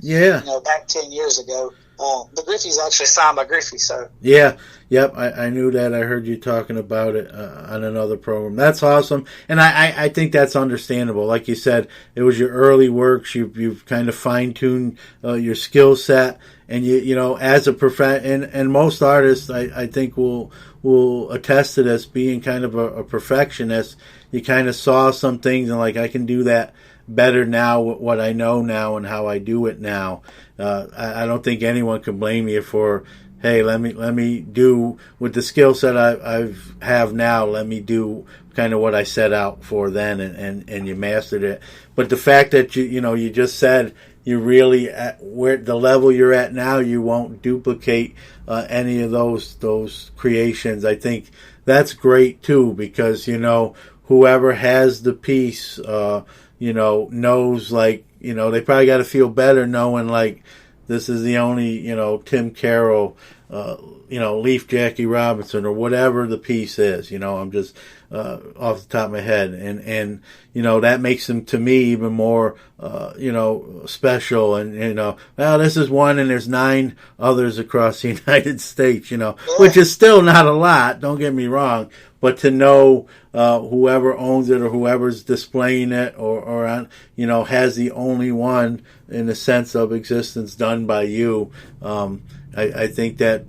back 10 years ago. The Griffey's actually signed by Griffey, so. Yeah, yep, I knew that. I heard you talking about it on another program. That's awesome, and I think that's understandable. Like you said, it was your early works. You've kind of fine-tuned your skill set, and you know, as a and most artists, I think will attest to this, being kind of a perfectionist. You kind of saw some things and like, I can do that better now with what I know now and how I do it now. I don't think anyone can blame you for, hey, let me do with the skill set I have now. Let me do kind of what I set out for then, and you mastered it. But the fact that you just said you really at where the level you're at now, you won't duplicate any of those creations. I think that's great too, because whoever has the piece, knows, like, they probably got to feel better knowing, like, this is the only, Tim Carroll, Leaf Jackie Robinson, or whatever the piece is. I'm just off the top of my head, and that makes them, to me, even more special. And well, this is one, and there's 9 others across the United States. Which is still not a lot. Don't get me wrong, but to know whoever owns it or whoever's displaying it or has the only one in the sense of existence done by you, I think that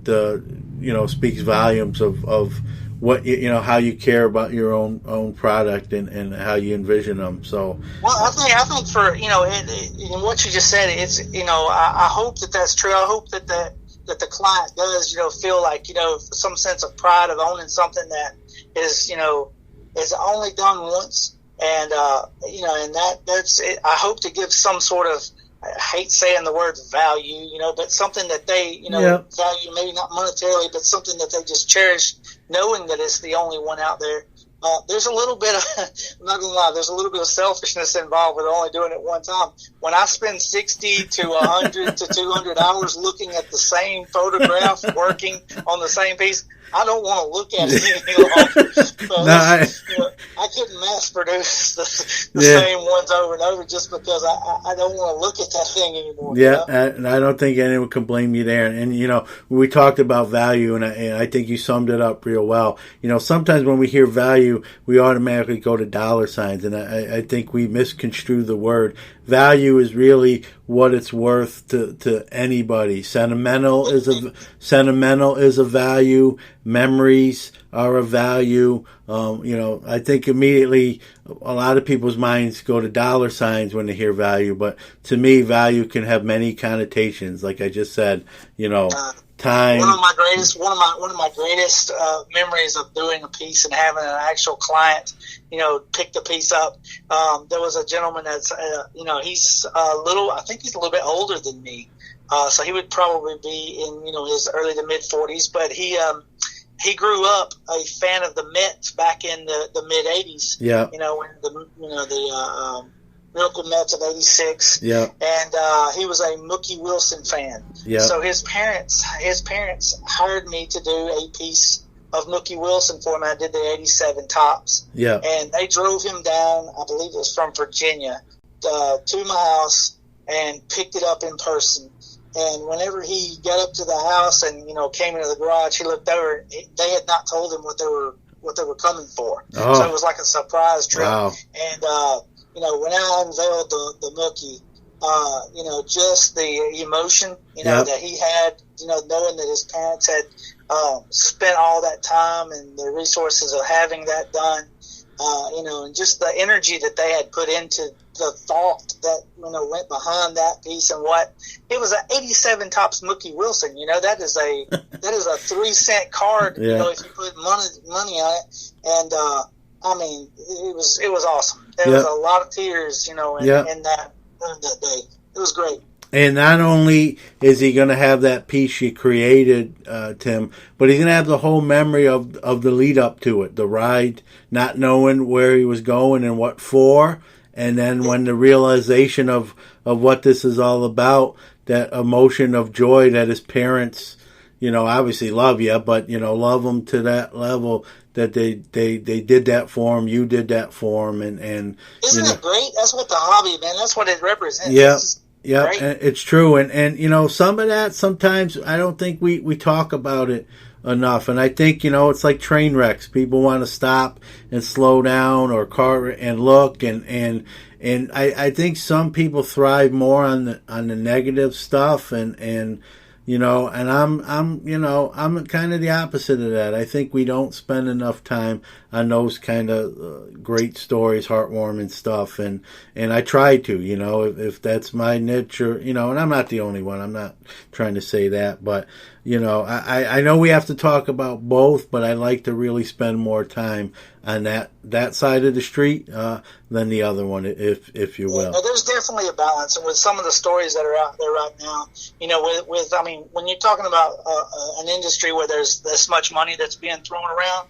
speaks volumes of what how you care about your own product and how you envision them. So, well, I think for in what you just said, it's I hope that's true. I hope that the client does feel like some sense of pride of owning something that is only done once, and and that's it. I hope to give some sort of, I hate saying the word value, but something that they, value, maybe not monetarily, but something that they just cherish, knowing that it's the only one out there. There's a little bit of, I'm not going to lie, there's a little bit of selfishness involved with only doing it one time. When I spend 60 to 100 to 200 hours looking at the same photograph, working on the same piece, I don't want to look at it any longer. I couldn't mass produce the same ones over and over just because I don't want to look at that thing anymore. Yeah, and I don't think anyone can blame you there. And we talked about value, and I think you summed it up real well. Sometimes when we hear value, we automatically go to dollar signs, and I think we misconstrue the word. Value is really what it's worth to anybody. Sentimental is a value. Memories are a value. I think immediately a lot of people's minds go to dollar signs when they hear value, but to me, value can have many connotations. Like I just said, time. One of my greatest memories of doing a piece and having an actual client, pick the piece up. There was a gentleman that's, he's I think he's a little bit older than me. So he would probably be in, his early to mid 40s, but he grew up a fan of the Mets back in the mid 80s. Yeah. When the Miracle Mets of '86. Yeah. And he was a Mookie Wilson fan. Yeah. So his parents hired me to do a piece of Mookie Wilson for him. I did the '87 tops. Yeah. And they drove him down, I believe it was from Virginia, to my house and picked it up in person. And whenever he got up to the house and came into the garage, he looked over. They had not told him what they were coming for. Oh. So it was like a surprise trip. Wow. And when I unveiled the Mookie, just the emotion that he had, knowing that his parents had spent all that time and the resources of having that done, and just the energy that they had put into the thought that went behind that piece, and what it was, an '87 tops Mookie Wilson. That is a 3-cent card. Yeah. If you put money on it, and it was awesome. There was a lot of tears, in that day. It was great. And not only is he going to have that piece you created, Tim, but he's going to have the whole memory of the lead up to it, the ride, not knowing where he was going and what for, and then when the realization of what this is all about, that emotion of joy that his parents, obviously love you, but love him to that level that they did that for him, you did that for him, and isn't it great? That's what the hobby, man. That's what it represents. Yeah. Yeah, right? It's true. And some of that, sometimes I don't think we talk about it enough. And I think, it's like train wrecks. People want to stop and slow down or car and look. And I think some people thrive more on the negative stuff. And I'm kind of the opposite of that. I think we don't spend enough time on those kind of great stories, heartwarming stuff, and I try to, if that's my niche, or and I'm not the only one. I'm not trying to say that, but I know we have to talk about both, but I like to really spend more time on that side of the street than the other one, if you will. Yeah, there's definitely a balance, and with some of the stories that are out there right now, when you're talking about an industry where there's this much money that's being thrown around,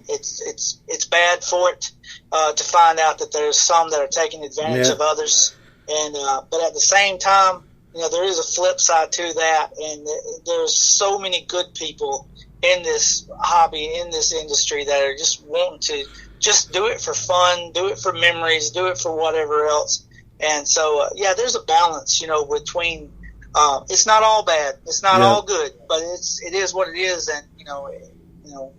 it's bad for it to find out that there's some that are taking advantage of others, and but at the same time, there is a flip side to that, and there's so many good people in this hobby, in this industry, that are just wanting to just do it for fun, do it for memories, do it for whatever else. And so, there's a balance, between, it's not all bad, it's not all good, but it is what it is. And,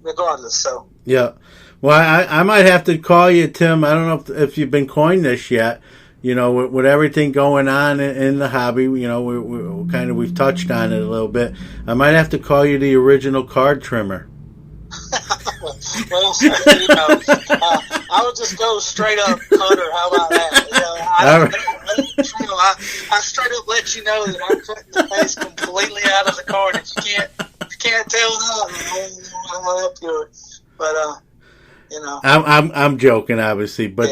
regardless. So, yeah. Well, I might have to call you, Tim. I don't know if you've been coined this yet. With everything going on in the hobby, we've touched on it a little bit. I might have to call you the original card trimmer. Well, I would just go straight up cutter. How about that? I straight up let you know that I'm cutting the face completely out of the card. If you can't tell that, I'll help you. But I'm joking, obviously, but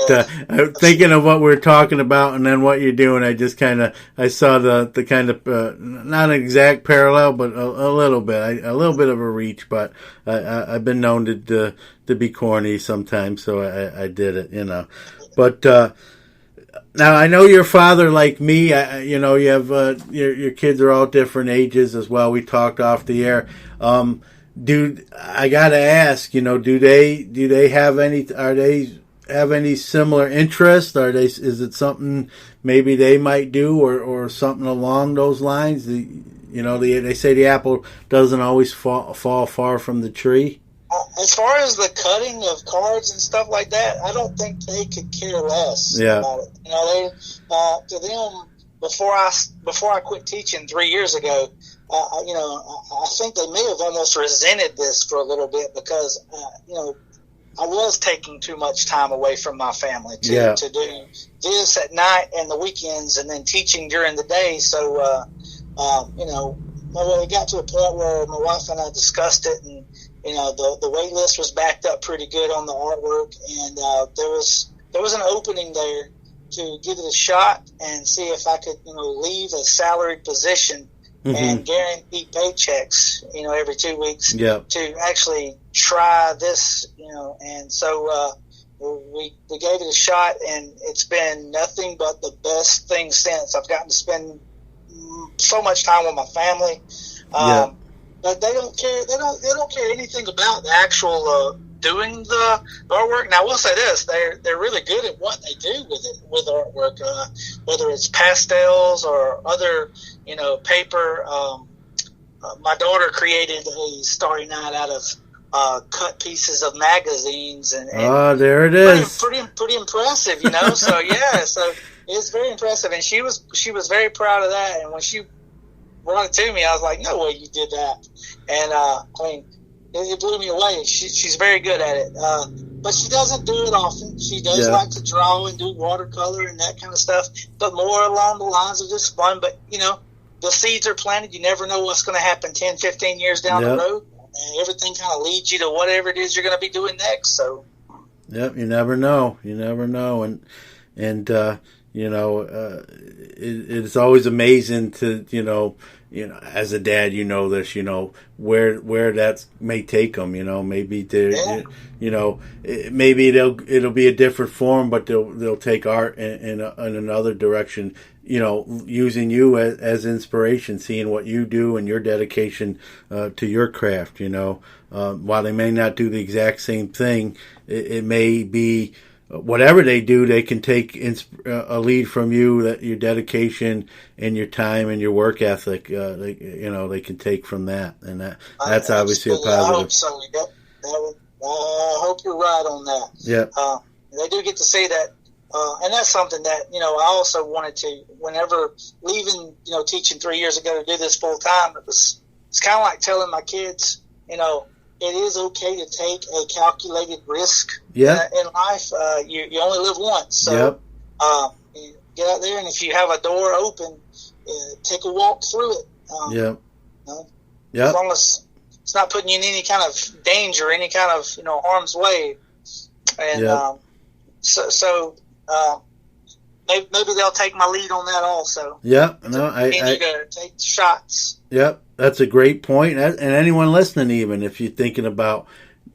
I'm thinking of what we're talking about and then what you're doing. I just I saw the kind of not an exact parallel, but a little bit of a reach. But I've been known to be corny sometimes, so I did it, But now I know your father, like me. You have your kids are all different ages as well. We talked off the air. Dude, I gotta ask, do they have any similar interests? Is it something maybe they might do or something along those lines? They say the apple doesn't always fall far from the tree. As far as the cutting of cards and stuff like that, I don't think they could care less about it. To them, before I quit teaching 3 years ago, I think they may have almost resented this for a little bit because, I was taking too much time away from my family to do this at night and the weekends and then teaching during the day. So, it got to a point where my wife and I discussed it, and, the wait list was backed up pretty good on the artwork, and there was an opening there to give it a shot and see if I could, leave a salaried position and guaranteed paychecks, every 2 weeks to actually try this, and so we gave it a shot, and it's been nothing but the best thing since. I've gotten to spend so much time with my family, but they don't care. They don't care anything about the actual doing the artwork. Now, I will say this: they're really good at what they do with artwork, whether it's pastels or other, paper. My daughter created a Starry Night out of cut pieces of magazines, and there it is. Pretty impressive, So so it's very impressive, and she was very proud of that. And when she brought it to me, I was like, "No way you did that!" And it blew me away. She's very good at it, but she doesn't do it often. She does like to draw and do watercolor and that kind of stuff, but more along the lines of just fun. But, the seeds are planted. You never know what's going to happen 10, 15 years down the road. And everything kind of leads you to whatever it is you're going to be doing next. So, you never know. And it's always amazing to, as a dad, this, where that may take them, maybe maybe it'll be a different form, but they'll take art in another direction, using you as inspiration, seeing what you do and your dedication to your craft, while they may not do the exact same thing, it may be whatever they do, they can take a lead from you, that your dedication and your time and your work ethic, they can take from that. And that's obviously a positive. I hope so. I hope you're right on that. Yeah. They do get to see that. And that's something that, I also wanted to, whenever leaving, teaching 3 years ago to do this full time, it's kind of like telling my kids, it is okay to take a calculated risk in life. You only live once. So get out there, and if you have a door open, take a walk through it. As long as it's not putting you in any kind of danger, any kind of harm's way. And maybe they'll take my lead on that also. Yeah, no, I to take shots. Yep, that's a great point. And anyone listening, even if you're thinking about,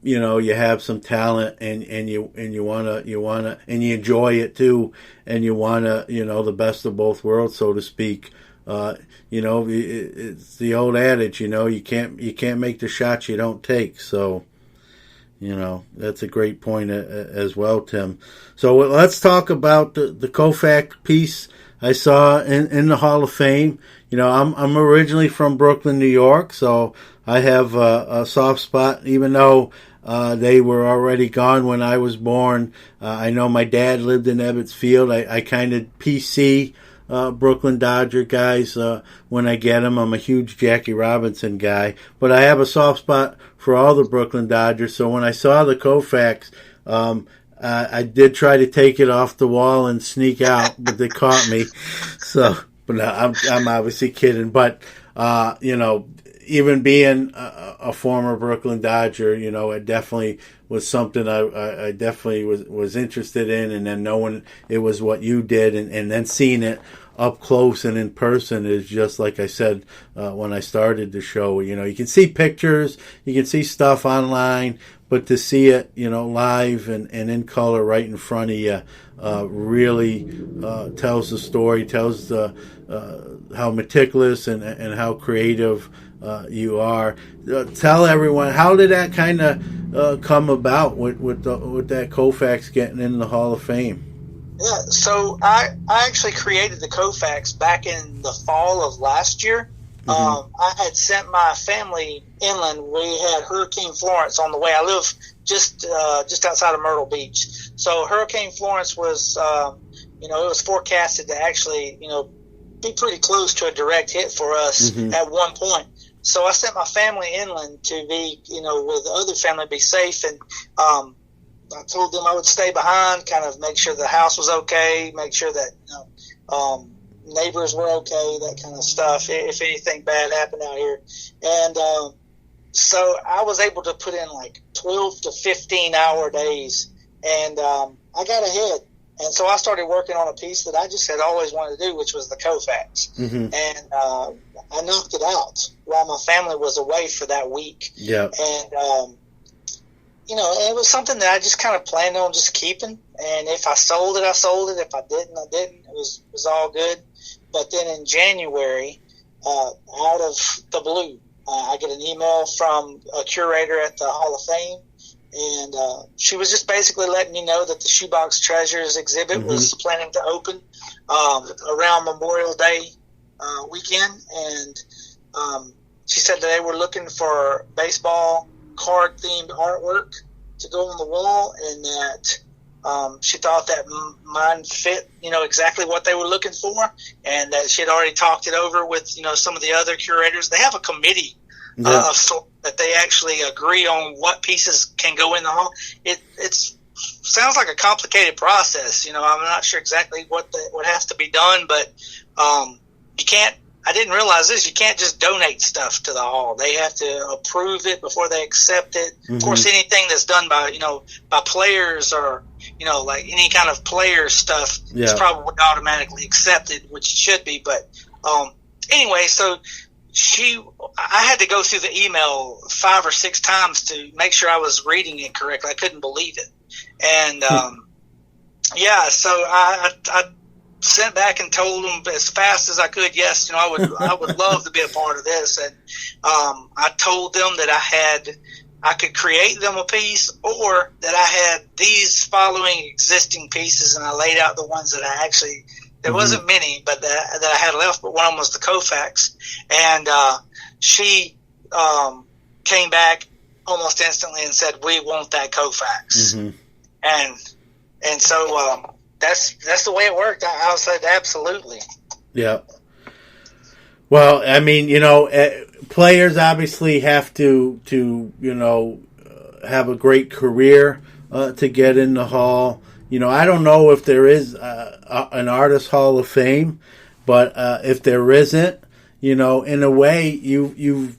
you have some talent and you wanna and you enjoy it too, and you wanna the best of both worlds, so to speak. It's the old adage, you can't make the shots you don't take. So. That's a great point as well, Tim. So let's talk about the Koufax piece I saw in the Hall of Fame. I'm originally from Brooklyn, New York, so I have a soft spot, even though they were already gone when I was born. I know my dad lived in Ebbets Field. I kind of PC Brooklyn Dodger guys when I get them. I'm a huge Jackie Robinson guy, but I have a soft spot for all the Brooklyn Dodgers. So when I saw the Koufax, I did try to take it off the wall and sneak out, but they caught me. So, but no, I'm obviously kidding. But even being a former Brooklyn Dodger, it definitely was something I definitely was interested in, and then knowing it was what you did, and then seeing it up close and in person is just like I said when I started the show. You can see pictures, you can see stuff online, but to see it, live and in color right in front of you really tells the story, tells how meticulous and how creative you are. Tell everyone, how did that kind of come about with that Koufax getting in the Hall of Fame? Yeah, so I actually created the Koufax back in the fall of last year. Mm-hmm. I had sent my family inland. We had Hurricane Florence on the way. I live just outside of Myrtle Beach. So Hurricane Florence was, it was forecasted to actually, be pretty close to a direct hit for us at one point. So I sent my family inland to be, with the other family, be safe. And I told them I would stay behind, kind of make sure the house was okay, make sure that, neighbors were okay, that kind of stuff, if anything bad happened out here. And so I was able to put in like 12 to 15 hour days, and I got ahead. And so I started working on a piece that I just had always wanted to do, which was the Koufax. And I knocked it out while my family was away for that week. Yeah. And, it was something that I just kind of planned on just keeping. And if I sold it, I sold it. If I didn't, I didn't. It was all good. But then in January, out of the blue, I get an email from a curator at the Hall of Fame. And she was just basically letting me know that the Shoebox Treasures exhibit was planning to open around Memorial Day weekend. And she said that they were looking for baseball card-themed artwork to go on the wall, and that she thought that mine fit, exactly what they were looking for, and that she had already talked it over with, some of the other curators. They have a committee of sort that they actually agree on what pieces can go in the hall. It's sounds like a complicated process. I'm not sure exactly what has to be done, but you can't I didn't realize this. You can't just donate stuff to the hall. They have to approve it before they accept it. Mm-hmm. Of course, anything that's done by, by players or, like any kind of player stuff is probably automatically accepted, which it should be. But anyway, so I had to go through the email 5 or 6 times to make sure I was reading it correctly. I couldn't believe it. And, so I sent back and told them as fast as I could, yes, I would love to be a part of this. And I told them that I could create them a piece, or that I had these following existing pieces, and I laid out the ones that I actually, there wasn't many, but that I had left, but one of them was the Koufax. And she came back almost instantly and said, "We want that Koufax." Mm-hmm. And so that's the way it worked. I said absolutely. Yeah. Well, I mean, players obviously have to have a great career to get in the hall. I don't know if there is an Artist Hall of Fame, but if there isn't, in a way, you're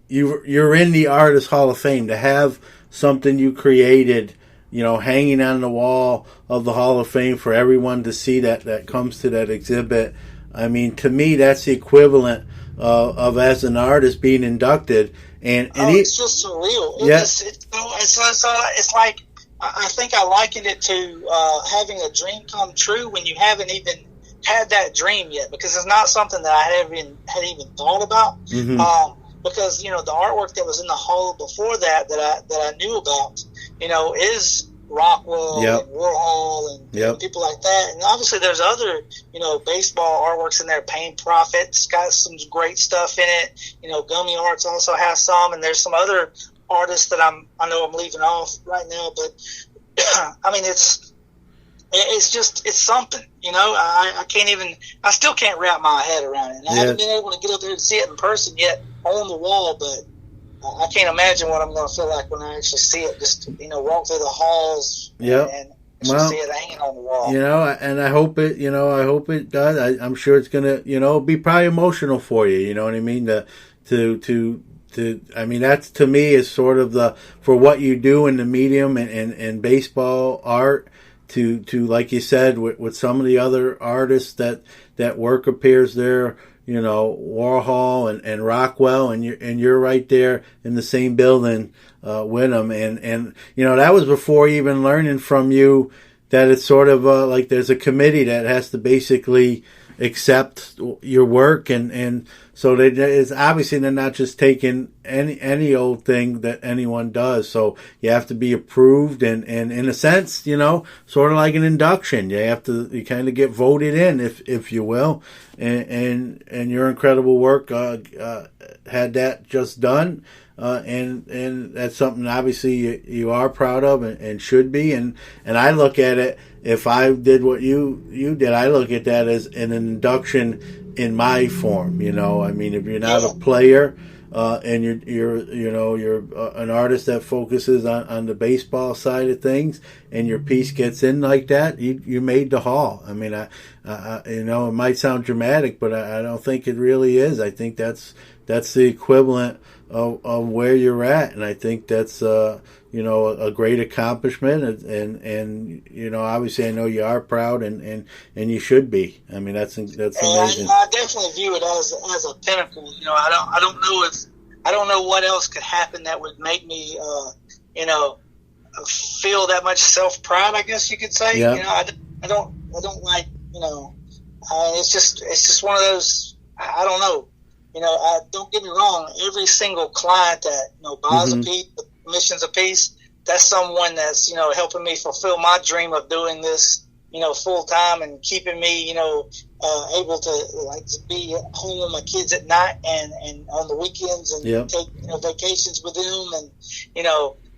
in the Artist Hall of Fame. To have something you created, hanging on the wall of the Hall of Fame for everyone to see that comes to that exhibit. I mean, to me, that's the equivalent of as an artist being inducted. And it's just surreal. It's like, I think I likened it to having a dream come true when you haven't even had that dream yet, because it's not something that I had even thought about. Mm-hmm. Because the artwork that was in the hall before that I knew about, is Rockwell and Warhol and people like that. And obviously there's other, baseball artworks in there. Payne Prophet's got some great stuff in it. Gummy Arts also has some, and there's some other artists that I know I'm leaving off right now, but I mean, it's something, I still can't wrap my head around it. And I haven't been able to get up there and see it in person yet on the wall, but I can't imagine what I'm going to feel like when I actually see it. Just walk through the halls and see it hanging on the wall. And I hope it does. I'm sure it's going to be probably emotional for you. You know what I mean? I mean, that's, to me, is sort of for what you do in the medium and baseball art. To like you said, with some of the other artists that work appears there. Warhol and Rockwell, and you're right there in the same building with them, and that was before even learning from you that it's sort of like there's a committee that has to basically accept your work, and so it's obviously they're not just taking any old thing that anyone does. So you have to be approved, and in a sense, sort of like an induction. You kind of get voted in, if you will, and your incredible work had that just done. And that's something obviously you are proud of and should be. And I look at it, if I did what you did, I look at that as an induction in my form. I mean, if you're not a player, and you're an artist that focuses on the baseball side of things, and your piece gets in like that, you made the hall. I mean, it might sound dramatic, but I don't think it really is. I think that's the equivalent of where you're at, and I think that's a great accomplishment, and obviously I know you are proud, and you should be. I mean, that's amazing. I definitely view it as a pinnacle. I don't know what else could happen that would make me feel that much self pride, I guess you could say. Yeah. I don't like it's just one of those. I don't know. Don't get me wrong. Every single client that buys a piece, commissions a piece, that's someone that's helping me fulfill my dream of doing this full time and keeping me able to be home with my kids at night and on the weekends and take vacations with them and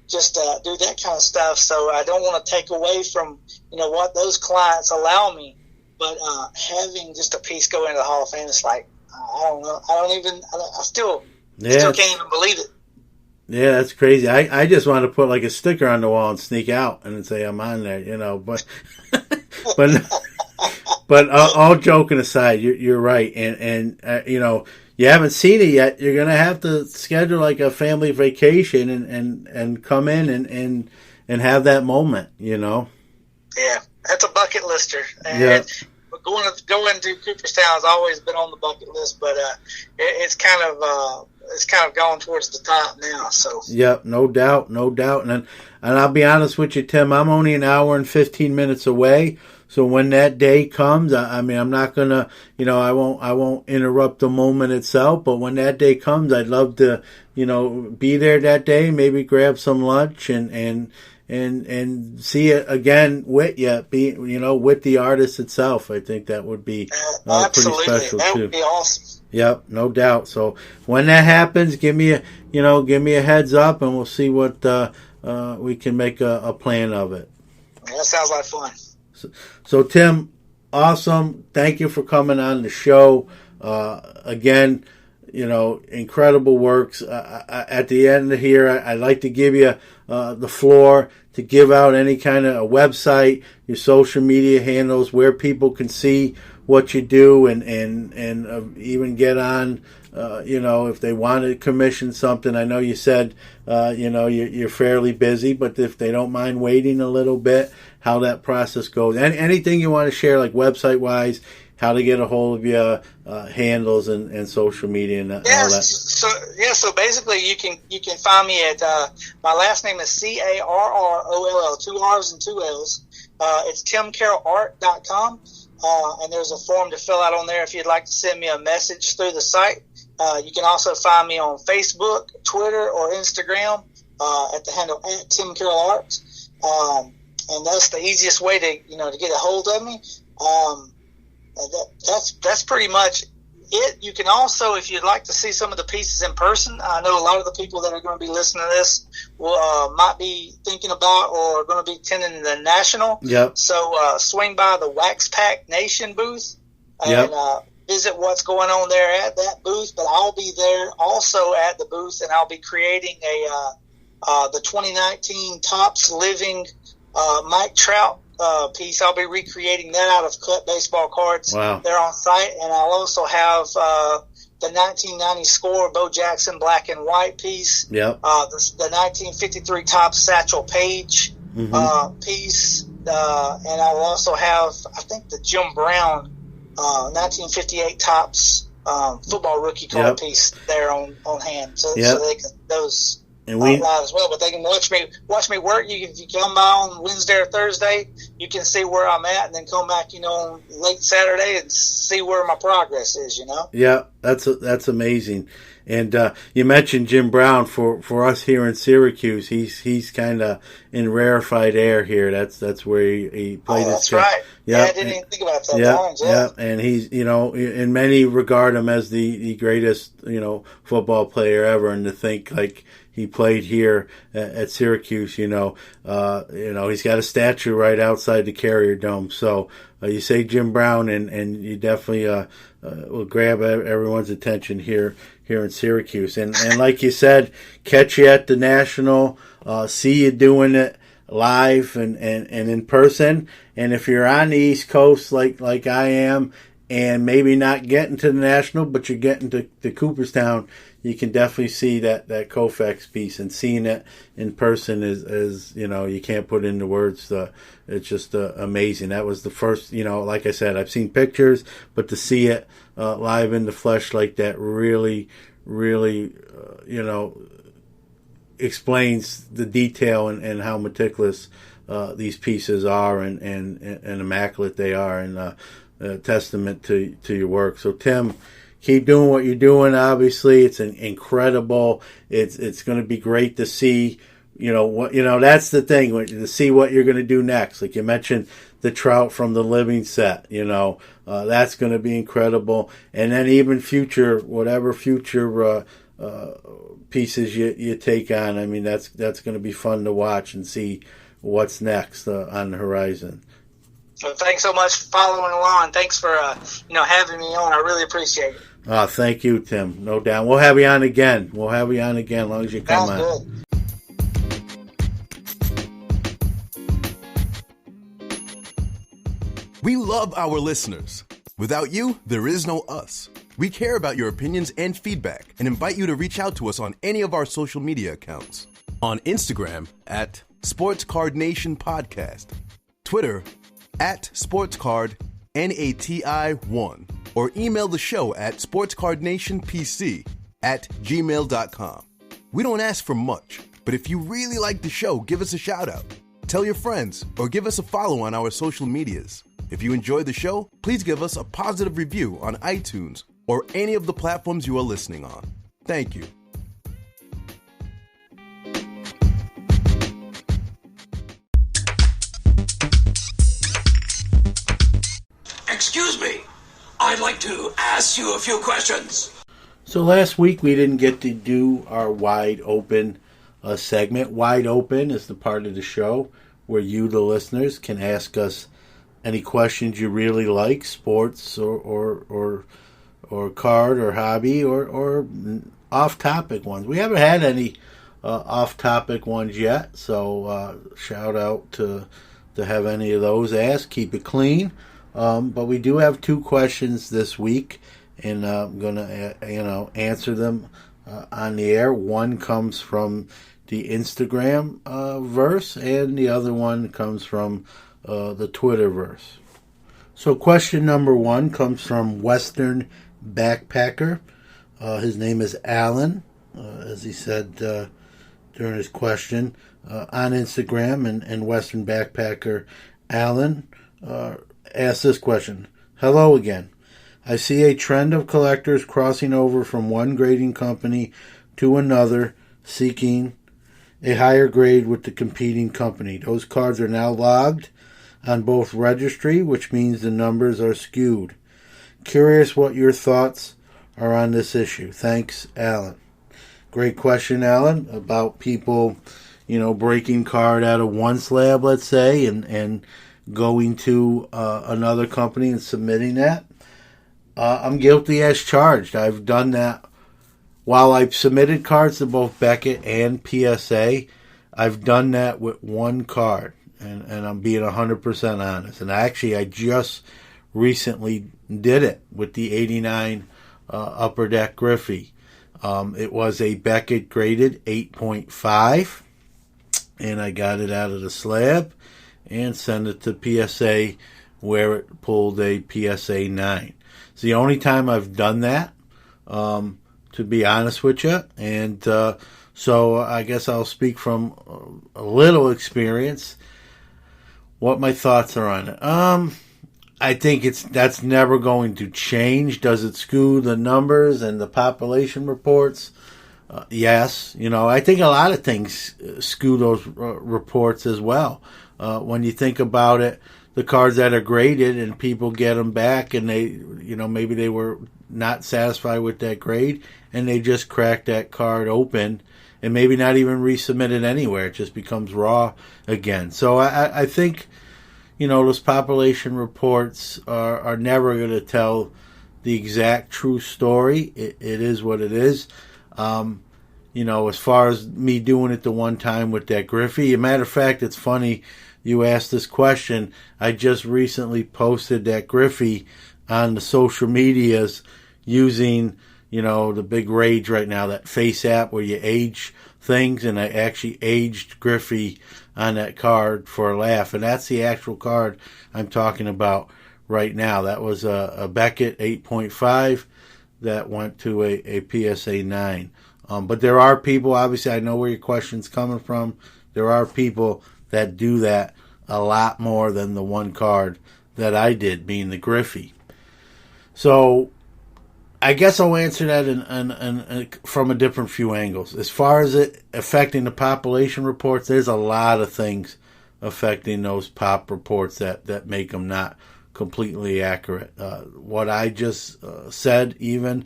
just do that kind of stuff. So I don't want to take away from what those clients allow me, but having just a piece go into the Hall of Fame, it's like, I don't know. I still can't even believe it. Yeah, that's crazy. I just want to put like a sticker on the wall and sneak out and say I'm on there, but But all joking aside, you're right, and you know, you haven't seen it yet. You're gonna have to schedule like a family vacation and come in and have that moment. You know. Yeah, that's a bucket lister. And Yeah. Going to Cooperstown has always been on the bucket list, but it's kind of going towards the top now. So. Yep, no doubt. And I'll be honest with you, Tim. I'm only an hour and 15 minutes away. So when that day comes, I mean, I'm not gonna, you know, I won't interrupt the moment itself. But when that day comes, I'd love to, you know, be there that day. Maybe grab some lunch and see it again with you, with the artist itself. I think that would be pretty special that too. Would be awesome. Yep, no doubt. So when that happens, give me a heads up, and we'll see what we can make a plan of it. That sounds like fun. So Tim, awesome. Thank you for coming on the show. Again, you know, incredible works. At the end of here, I'd like to give you the floor to give out any kind of a website, your social media handles, where people can see what you do, and even get on, if they want to commission something. I know you said, you're fairly busy, but if they don't mind waiting a little bit, how that process goes. Anything you want to share, like website-wise, how to get a hold of you, handles and social media and all that. So basically you can find me at my last name is Carroll, 2 R's and 2 L's. It's timcarrollart.com. And there's a form to fill out on there if you'd like to send me a message through the site. You can also find me on Facebook, Twitter, or Instagram at the handle at Tim Carroll Art. And that's the easiest way to get a hold of me. That's pretty much it. You can also, if you'd like to see some of the pieces in person, I know a lot of the people that are going to be listening to this might be thinking about or going to be attending the National. Yep. So swing by the Wax Pack Nation booth and visit what's going on there at that booth. But I'll be there also at the booth, and I'll be creating the 2019 Topps Living Mike Trout piece. I'll be recreating that out of cut baseball cards. Wow. There on site, and I'll also have the 1990 Score Bo Jackson black and white piece. Yep. The 1953 Topps Satchel Paige piece, and I'll also have, I think, the Jim Brown 1958 Topps football rookie card piece there on hand. So they can those. And live as well, but they can watch me work. If you come by on Wednesday or Thursday, you can see where I'm at, and then come back, on late Saturday and see where my progress is. Yeah, that's amazing. And you mentioned Jim Brown. For us here in Syracuse, he's kind of in rarefied air here. That's where he played. That's right. Yeah, I didn't even think about that. Yeah, and he's in many regard him as the greatest football player ever, and to think like he played here at Syracuse, he's got a statue right outside the Carrier Dome. So you say Jim Brown, and you definitely will grab everyone's attention here in Syracuse. And like you said, catch you at the National, see you doing it live and in person. And if you're on the East Coast like I am, and maybe not getting to the National, but you're getting to Cooperstown, you can definitely see that Koufax piece, and seeing it in person is you can't put into words. It's just amazing. That was the first, like I said, I've seen pictures, but to see it live in the flesh like that really, really, explains the detail and how meticulous these pieces are and immaculate they are, and a testament to your work. So Tim, keep doing what you're doing. Obviously, it's incredible. It's going to be great to see. That's the thing, to see what you're going to do next. Like you mentioned, the Trout from the Living set. That's going to be incredible. And then even whatever future pieces you take on. I mean, that's going to be fun to watch and see what's next on the horizon. Well, thanks so much for following along. Thanks for having me on. I really appreciate it. Thank you, Tim. No doubt. We'll have you on again. As long as you come on. Sounds good. We love our listeners. Without you, there is no us. We care about your opinions and feedback and invite you to reach out to us on any of our social media accounts. On Instagram at Sports Card Nation Podcast, Twitter at SportsCardNati1, or email the show at sportscardnationpc@gmail.com. We don't ask for much, but if you really like the show, give us a shout out. Tell your friends or give us a follow on our social medias. If you enjoy the show, please give us a positive review on iTunes or any of the platforms you are listening on. Thank you. Excuse me, I'd like to ask you a few questions. So last week we didn't get to do our Wide Open segment. Wide Open is the part of the show where you, the listeners, can ask us any questions you really like, sports or card or hobby or off-topic ones. We haven't had any off-topic ones yet, so shout out to have any of those asked. Keep it clean. But we do have 2 questions this week, and I'm going to answer them on the air. One comes from the Instagram verse, and the other one comes from the Twitter verse. So question number 1 comes from Western Backpacker. His name is Alan, as he said during his question, on Instagram, and Western Backpacker Alan asked this question. Hello again. I see a trend of collectors crossing over from one grading company to another, seeking a higher grade with the competing company. Those cards are now logged on both registry, which means the numbers are skewed. Curious what your thoughts are on this issue. Thanks, Alan. Great question, Alan, about people, breaking card out of one slab, let's say, and going to another company and submitting that. I'm guilty as charged. I've done that. While I've submitted cards to both Beckett and PSA, I've done that with one card, and I'm being 100% honest. And actually, I just recently did it with the 89 Upper Deck Griffey. It was a Beckett graded 8.5, and I got it out of the slab and sent it to PSA, where it pulled a PSA 9. It's the only time I've done that, to be honest with you. And so I guess I'll speak from a little experience, what my thoughts are on it. I think that's never going to change. Does it skew the numbers and the population reports? Yes. I think a lot of things skew those reports as well. When you think about it, the cards that are graded and people get them back and they, maybe they were not satisfied with that grade and they just crack that card open and maybe not even resubmit it anywhere. It just becomes raw again. So I think, those population reports are never going to tell the exact true story. It is what it is. As far as me doing it the one time with that Griffey, a matter of fact, it's funny you asked this question. I just recently posted that Griffey on the social medias using, the big rage right now, that Face app where you age things, and I actually aged Griffey on that card for a laugh, and that's the actual card I'm talking about right now. That was a Beckett 8.5 that went to a PSA 9. But there are people, obviously I know where your question's coming from, there are people that do that a lot more than the one card that I did, being the Griffey. So I guess I'll answer that in from a different few angles. As far as it affecting the population reports, there's a lot of things affecting those pop reports that make them not completely accurate. What I just said, even,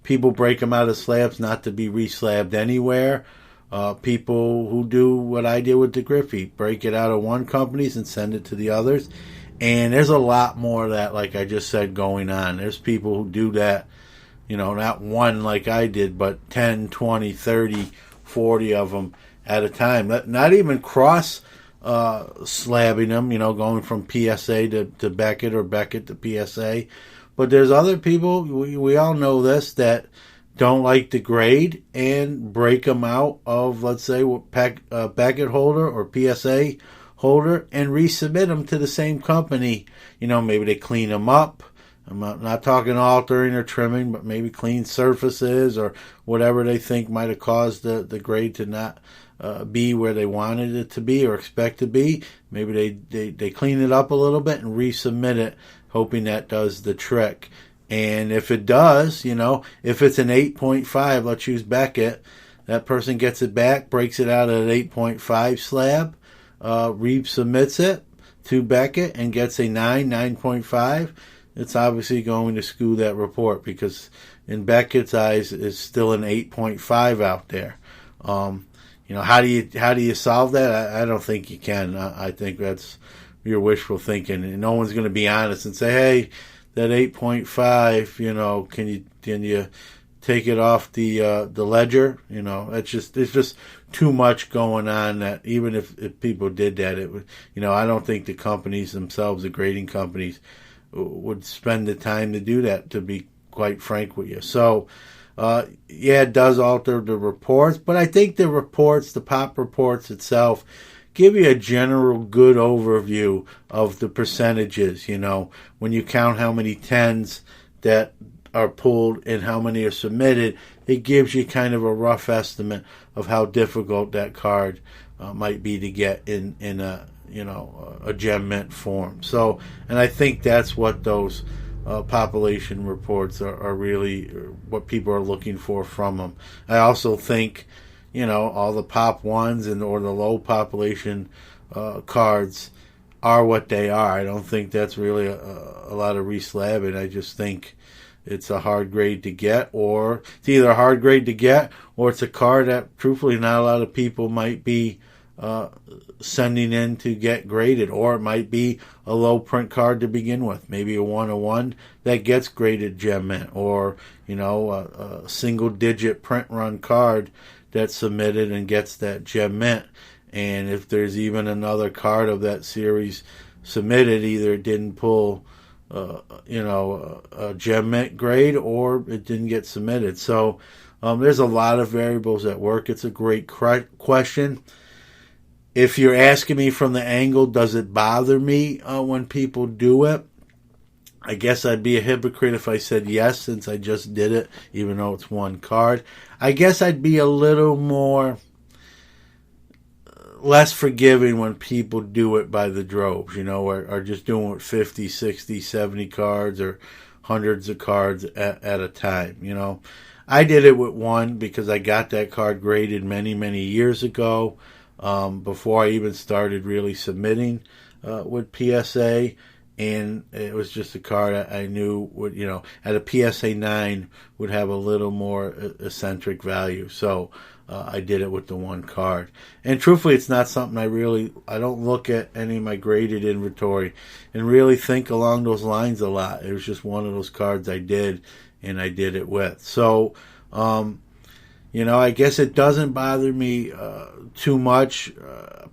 people break them out of slabs not to be reslabbed anywhere. People who do what I did with the Griffey, break it out of one companies and send it to the others. And there's a lot more of that, like I just said, going on. There's people who do that, not one like I did, but 10, 20, 30, 40 of them at a time. Not even cross slabbing them, going from PSA to Beckett or Beckett to PSA. But there's other people, we all know this, that don't like the grade and break them out of, let's say, Beckett holder or PSA holder and resubmit them to the same company. Maybe they clean them up. I'm not talking altering or trimming, but maybe clean surfaces or whatever they think might have caused the grade to not be where they wanted it to be or expect to be. Maybe they clean it up a little bit and resubmit it, hoping that does the trick. And if it does, if it's an 8.5, let's use Beckett, that person gets it back, breaks it out at an 8.5 slab, resubmits it to Beckett and gets a 9.5, it's obviously going to skew that report because in Beckett's eyes, it's still an 8.5 out there. How do you solve that? I don't think you can. I think that's your wishful thinking, and no one's going to be honest and say, "Hey, that 8.5, can you take it off the ledger?" It's just too much going on that even if people did that, it would. I don't think the companies themselves, the grading companies, would spend the time to do that, to be quite frank with you. So, it does alter the reports, but I think the pop reports itself, give you a general good overview of the percentages, when you count how many 10s that are pulled and how many are submitted, it gives you kind of a rough estimate of how difficult that card might be to get in a gem mint form. So, and I think that's what those population reports are really what people are looking for from them. I also think, all the pop ones or the low population cards are what they are. I don't think that's really a lot of reslabbing. I just think it's a hard grade to get, or it's either a hard grade to get, or it's a card that truthfully not a lot of people might be sending in to get graded, or it might be a low print card to begin with, maybe a 101 that gets graded gem mint, or a single digit print run card that's submitted and gets that gem mint. And if there's even another card of that series submitted, either it didn't pull a gem mint grade or it didn't get submitted. So there's a lot of variables at work. It's a great question. If you're asking me from the angle, does it bother me when people do it? I guess I'd be a hypocrite if I said yes, since I just did it, even though it's one card. I guess I'd be a little less forgiving when people do it by the droves, or just doing it 50, 60, 70 cards or hundreds of cards at a time, I did it with one because I got that card graded many, many years ago. Before I even started really submitting with PSA, and it was just a card I knew would, at a PSA 9 would have a little more eccentric value. So I did it with the one card. And truthfully, it's not something I don't look at any of my graded inventory and really think along those lines a lot. It was just one of those cards I did, and I did it with. So, I guess it doesn't bother me too much,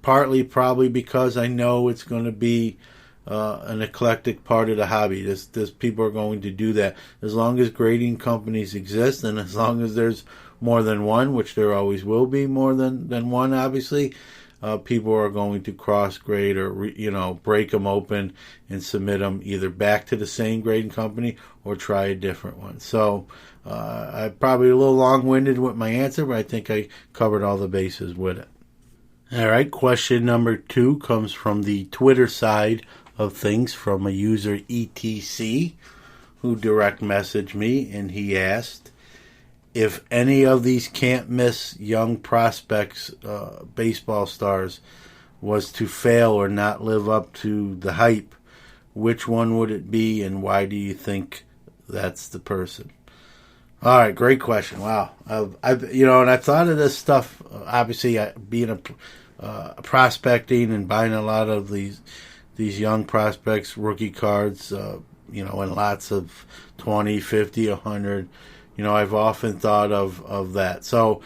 partly probably because I know it's going to be an eclectic part of the hobby. This people are going to do that. As long as grading companies exist, and as long as there's more than one, which there always will be more than one, obviously, people are going to cross-grade or, break them open and submit them either back to the same grading company or try a different one. So I'm probably a little long-winded with my answer, but I think I covered all the bases with it. All right, question number 2 comes from the Twitter side of things from a user ETC who direct messaged me, and he asked, if any of these can't-miss young prospects, baseball stars, was to fail or not live up to the hype, which one would it be, and why do you think that's the person? All right, great question. Wow, I've and I've thought of this stuff. Obviously, being prospecting and buying a lot of these young prospects, rookie cards, and lots of 20, 50, 100. I've often thought of that. So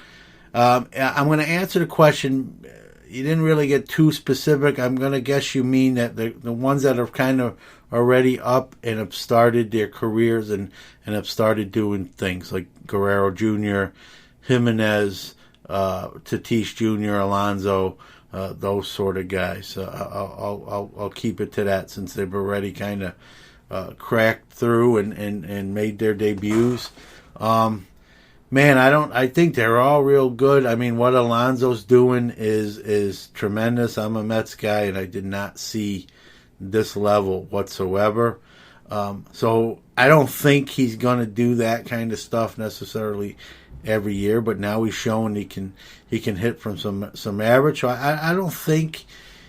I'm going to answer the question, you didn't really get too specific. I'm going to guess you mean that the ones that are kind of already up and have started their careers and have started doing things like Guerrero Jr., Jimenez, Tatis Jr., Alonso, those sort of guys. I'll keep it to that since they've already kind of cracked through and made their debuts. Man, I think they're all real good. I mean, what Alonso's doing is tremendous. I'm a Mets guy, and I did not see this level whatsoever. So I don't think he's going to do that kind of stuff necessarily every year, but now he's showing he can hit from some average. So I don't think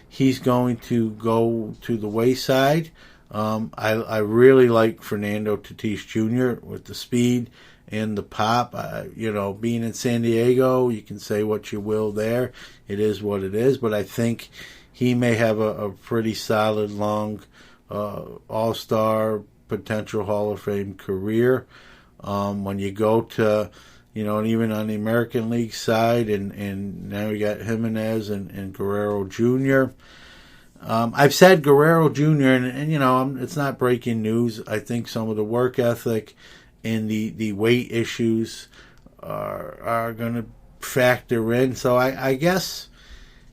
he's going to go to the wayside. I really like Fernando Tatis Jr. with the speed and the pop. Being in San Diego, you can say what you will there. It is what it is. But I think he may have a pretty solid, long all-star, potential Hall of Fame career. When you go to, and even on the American League side, and now you got Jimenez and Guerrero Jr., I've said Guerrero Jr., and it's not breaking news. I think some of the work ethic and the weight issues are going to factor in. So I guess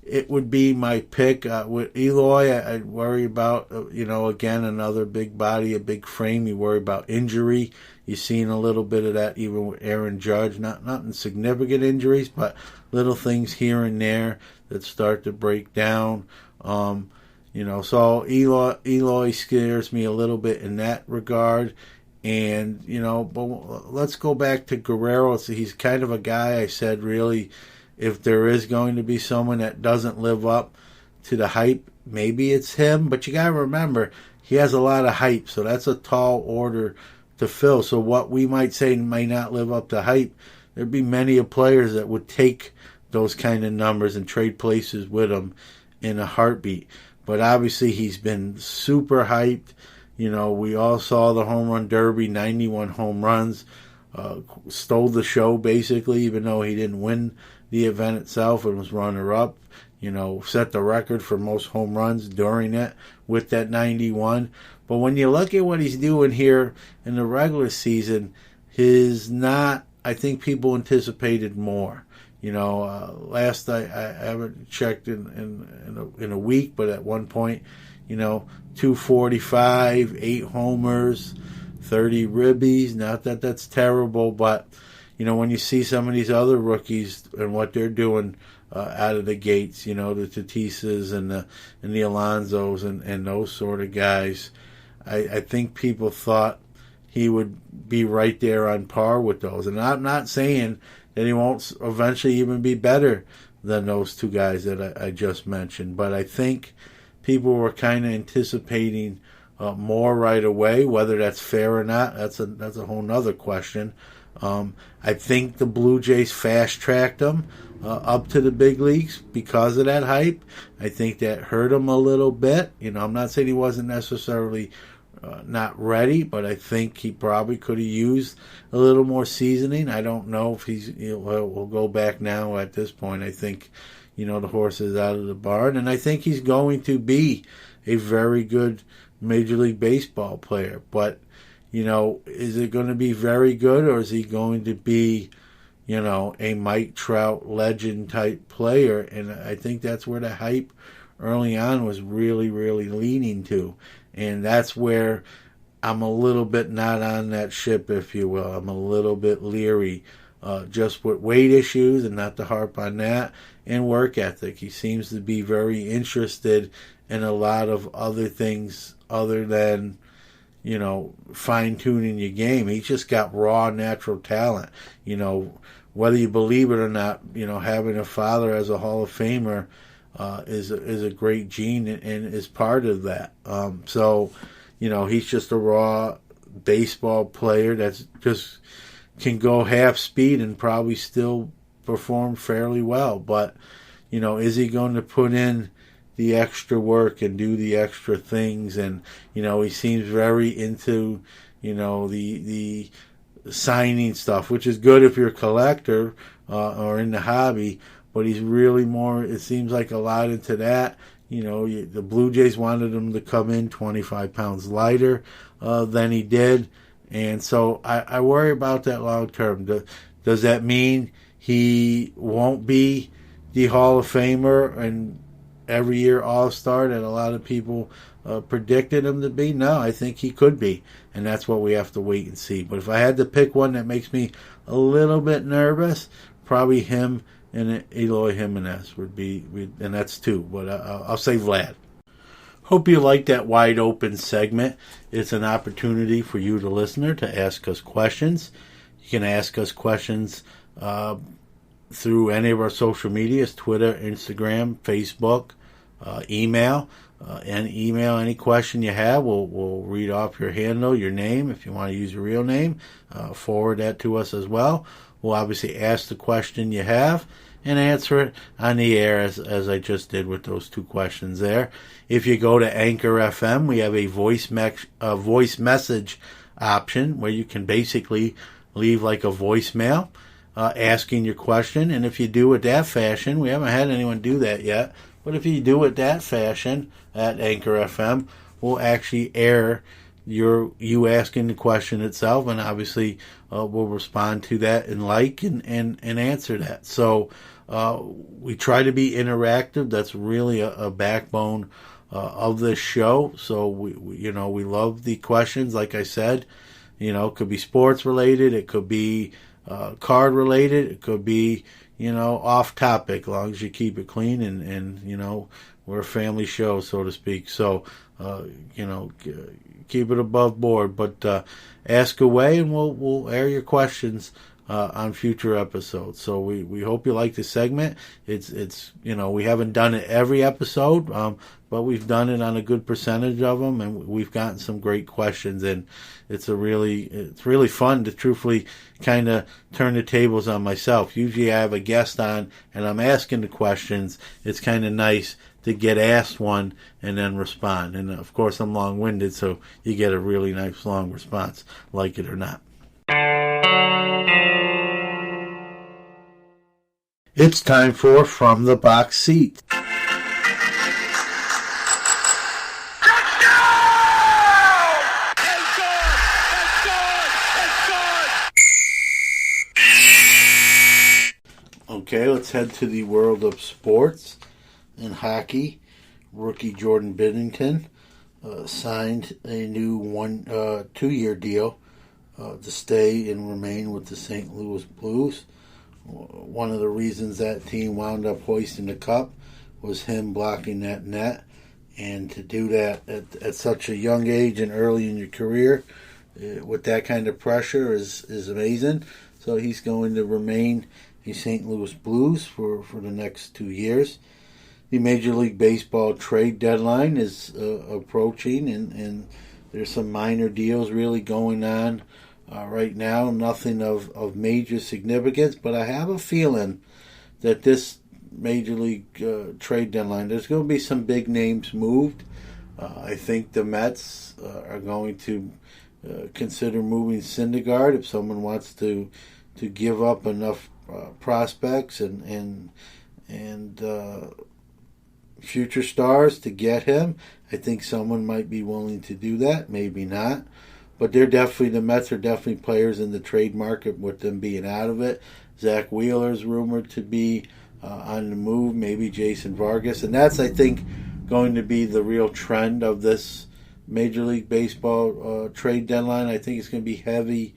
it would be my pick. With Eloy, I worry about, again, another big body, a big frame. You worry about injury. You've seen a little bit of that even with Aaron Judge. Not significant injuries, but little things here and there that start to break down. So Eloy scares me a little bit in that regard. And, but let's go back to Guerrero. So he's kind of a guy, I said, really, if there is going to be someone that doesn't live up to the hype, maybe it's him. But you got to remember, he has a lot of hype, so that's a tall order to fill. So what we might say may not live up to hype, there'd be many of players that would take those kind of numbers and trade places with him in a heartbeat. But obviously he's been super hyped. We all saw the home run derby, 91 home runs, stole the show basically, even though he didn't win the event itself and was runner-up. Set the record for most home runs during it with that 91. But when you look at what he's doing here in the regular season, I think people anticipated more. Last I haven't checked in a week, but at one point, 245, 8 homers, 30 ribbies. Not that that's terrible, but when you see some of these other rookies and what they're doing out of the gates, the Tatises and the Alonsos and those sort of guys, I think people thought he would be right there on par with those. And I'm not saying that he won't eventually even be better than those two guys that I just mentioned, but I think people were kind of anticipating more right away. Whether that's fair or not, that's a whole nother question. I think the Blue Jays fast-tracked him up to the big leagues because of that hype. I think that hurt him a little bit. I'm not saying he wasn't necessarily not ready, but I think he probably could have used a little more seasoning. I don't know if we'll go back now at this point. I think, the horse is out of the barn, and I think he's going to be a very good Major League Baseball player. But, is it going to be very good, or is he going to be, a Mike Trout legend type player? And I think that's where the hype early on was really, really leaning to. And that's where I'm a little bit not on that ship, if you will. I'm a little bit leery, just with weight issues, and not to harp on that, and work ethic. He seems to be very interested in a lot of other things other than, fine-tuning your game. He's just got raw, natural talent. Whether you believe it or not, having a father as a Hall of Famer is a great gene and is part of that. So, he's just a raw baseball player that's just can go half speed and probably still perform fairly well. But, is he going to put in the extra work and do the extra things? And, he seems very into, the signing stuff, which is good if you're a collector or in the hobby. but he's really more, it seems like, a lot into that. The Blue Jays wanted him to come in 25 pounds lighter than he did. And so I worry about that long term. Does that mean he won't be the Hall of Famer and every year All-Star that a lot of people predicted him to be? No, I think he could be. And that's what we have to wait and see. But if I had to pick one that makes me a little bit nervous, probably him and Eloy Jimenez would be, and that's two. But I'll say Vlad. Hope you like that wide open segment. It's an opportunity for you, the listener, to ask us questions. You can ask us questions through any of our social medias, Twitter, Instagram, Facebook, email. And email any question you have. We'll read off your handle, your name. If you want to use your real name, forward that to us as well. We'll obviously ask the question you have and answer it on the air as I just did with those two questions there. If you go to Anchor FM, we have a voice message option where you can basically leave like a voicemail asking your question. And if you do it that fashion, we haven't had anyone do that yet, but if you do it that fashion at Anchor FM, we'll actually air you asking the question itself, and obviously we'll respond to that and answer that. So we try to be interactive. That's really a backbone of this show. So we love the questions. Like I said, it could be sports related, it could be card related, it could be off topic, as long as you keep it clean and we're a family show, so to speak. So keep it above board, but ask away, and we'll air your questions on future episodes. So we hope you like this segment. It's we haven't done it every episode, but we've done it on a good percentage of them, and we've gotten some great questions, and it's really fun to truthfully kind of turn the tables on myself. Usually I have a guest on and I'm asking the questions. It's kind of nice to get asked one and then respond. And of course I'm long-winded, so you get a really nice long response, like it or not. It's time for From the Box Seat. Okay, let's head to the world of sports. In hockey, rookie Jordan Binnington signed a new 2-year deal to stay and remain with the St. Louis Blues. One of the reasons that team wound up hoisting the cup was him blocking that net, and to do that at such a young age and early in your career with that kind of pressure is amazing. So he's going to remain the St. Louis Blues for the next 2 years. The Major League Baseball trade deadline is approaching, and there's some minor deals really going on right now. Nothing of major significance, but I have a feeling that this Major League trade deadline, there's going to be some big names moved. I think the Mets are going to consider moving Syndergaard if someone wants to give up enough prospects and future stars to get him. I think someone might be willing to do that, maybe not. But the Mets are definitely players in the trade market with them being out of it. Zach Wheeler's rumored to be on the move, maybe Jason Vargas. And that's, I think, going to be the real trend of this Major League Baseball trade deadline. I think it's going to be heavy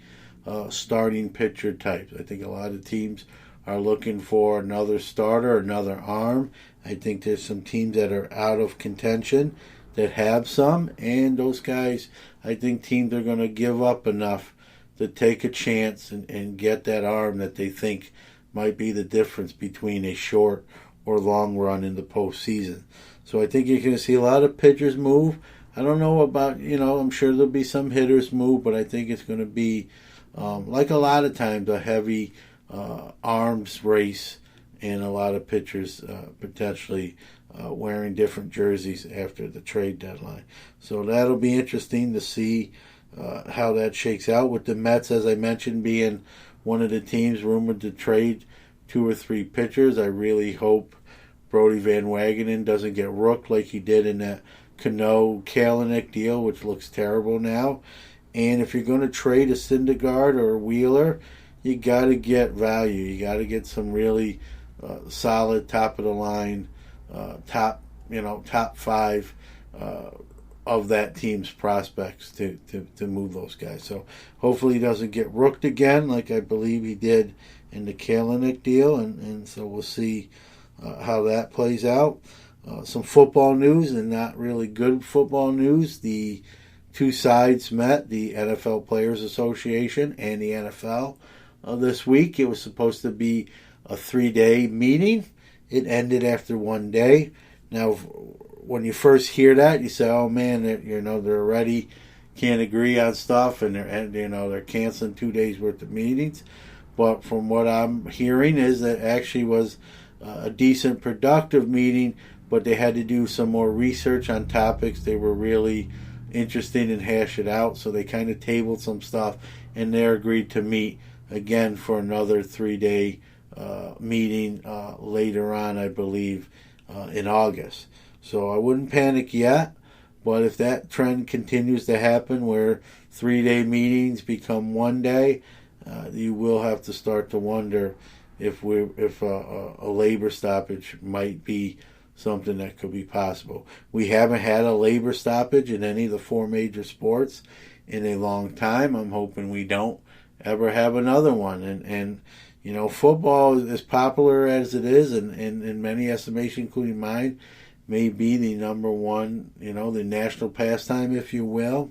starting pitcher types. I think a lot of teams are looking for another starter, another arm. I think there's some teams that are out of contention that have some, and those guys, I think teams are going to give up enough to take a chance and get that arm that they think might be the difference between a short or long run in the postseason. So I think you're going to see a lot of pitchers move. I don't know about, I'm sure there'll be some hitters move, but I think it's going to be, like a lot of times, a heavy arms race, and a lot of pitchers potentially wearing different jerseys after the trade deadline. So that'll be interesting to see how that shakes out, with the Mets, as I mentioned, being one of the teams rumored to trade 2 or 3 pitchers. I really hope Brody Van Wagenen doesn't get rooked like he did in that Cano-Kalanick deal, which looks terrible now. And if you're going to trade a Syndergaard or a Wheeler, you got to get value. You got to get some really solid, top-of-the-line, top 5 of that team's prospects to move those guys. So hopefully he doesn't get rooked again like I believe he did in the Kalanick deal, and so we'll see how that plays out. Some football news, and not really good football news. The two sides met, the NFL Players Association and the NFL, this week. It was supposed to be a 3-day meeting. It ended after 1 day. Now, when you first hear that, you say, "Oh man, they're already can't agree on stuff, and they're canceling 2 days worth of meetings." But from what I'm hearing, is that actually was a decent, productive meeting. But they had to do some more research on topics they were really interested in, hash it out. So they kind of tabled some stuff, and they agreed to meet again for another 3-day meeting later on, I believe, in August. So I wouldn't panic yet, but if that trend continues to happen where 3-day meetings become 1 day, you will have to start to wonder if a labor stoppage might be something that could be possible. We haven't had a labor stoppage in any of the 4 major sports in a long time. I'm hoping we don't ever have another one. And football is as popular as it is, and in many estimations, including mine, may be the number one, the national pastime, if you will.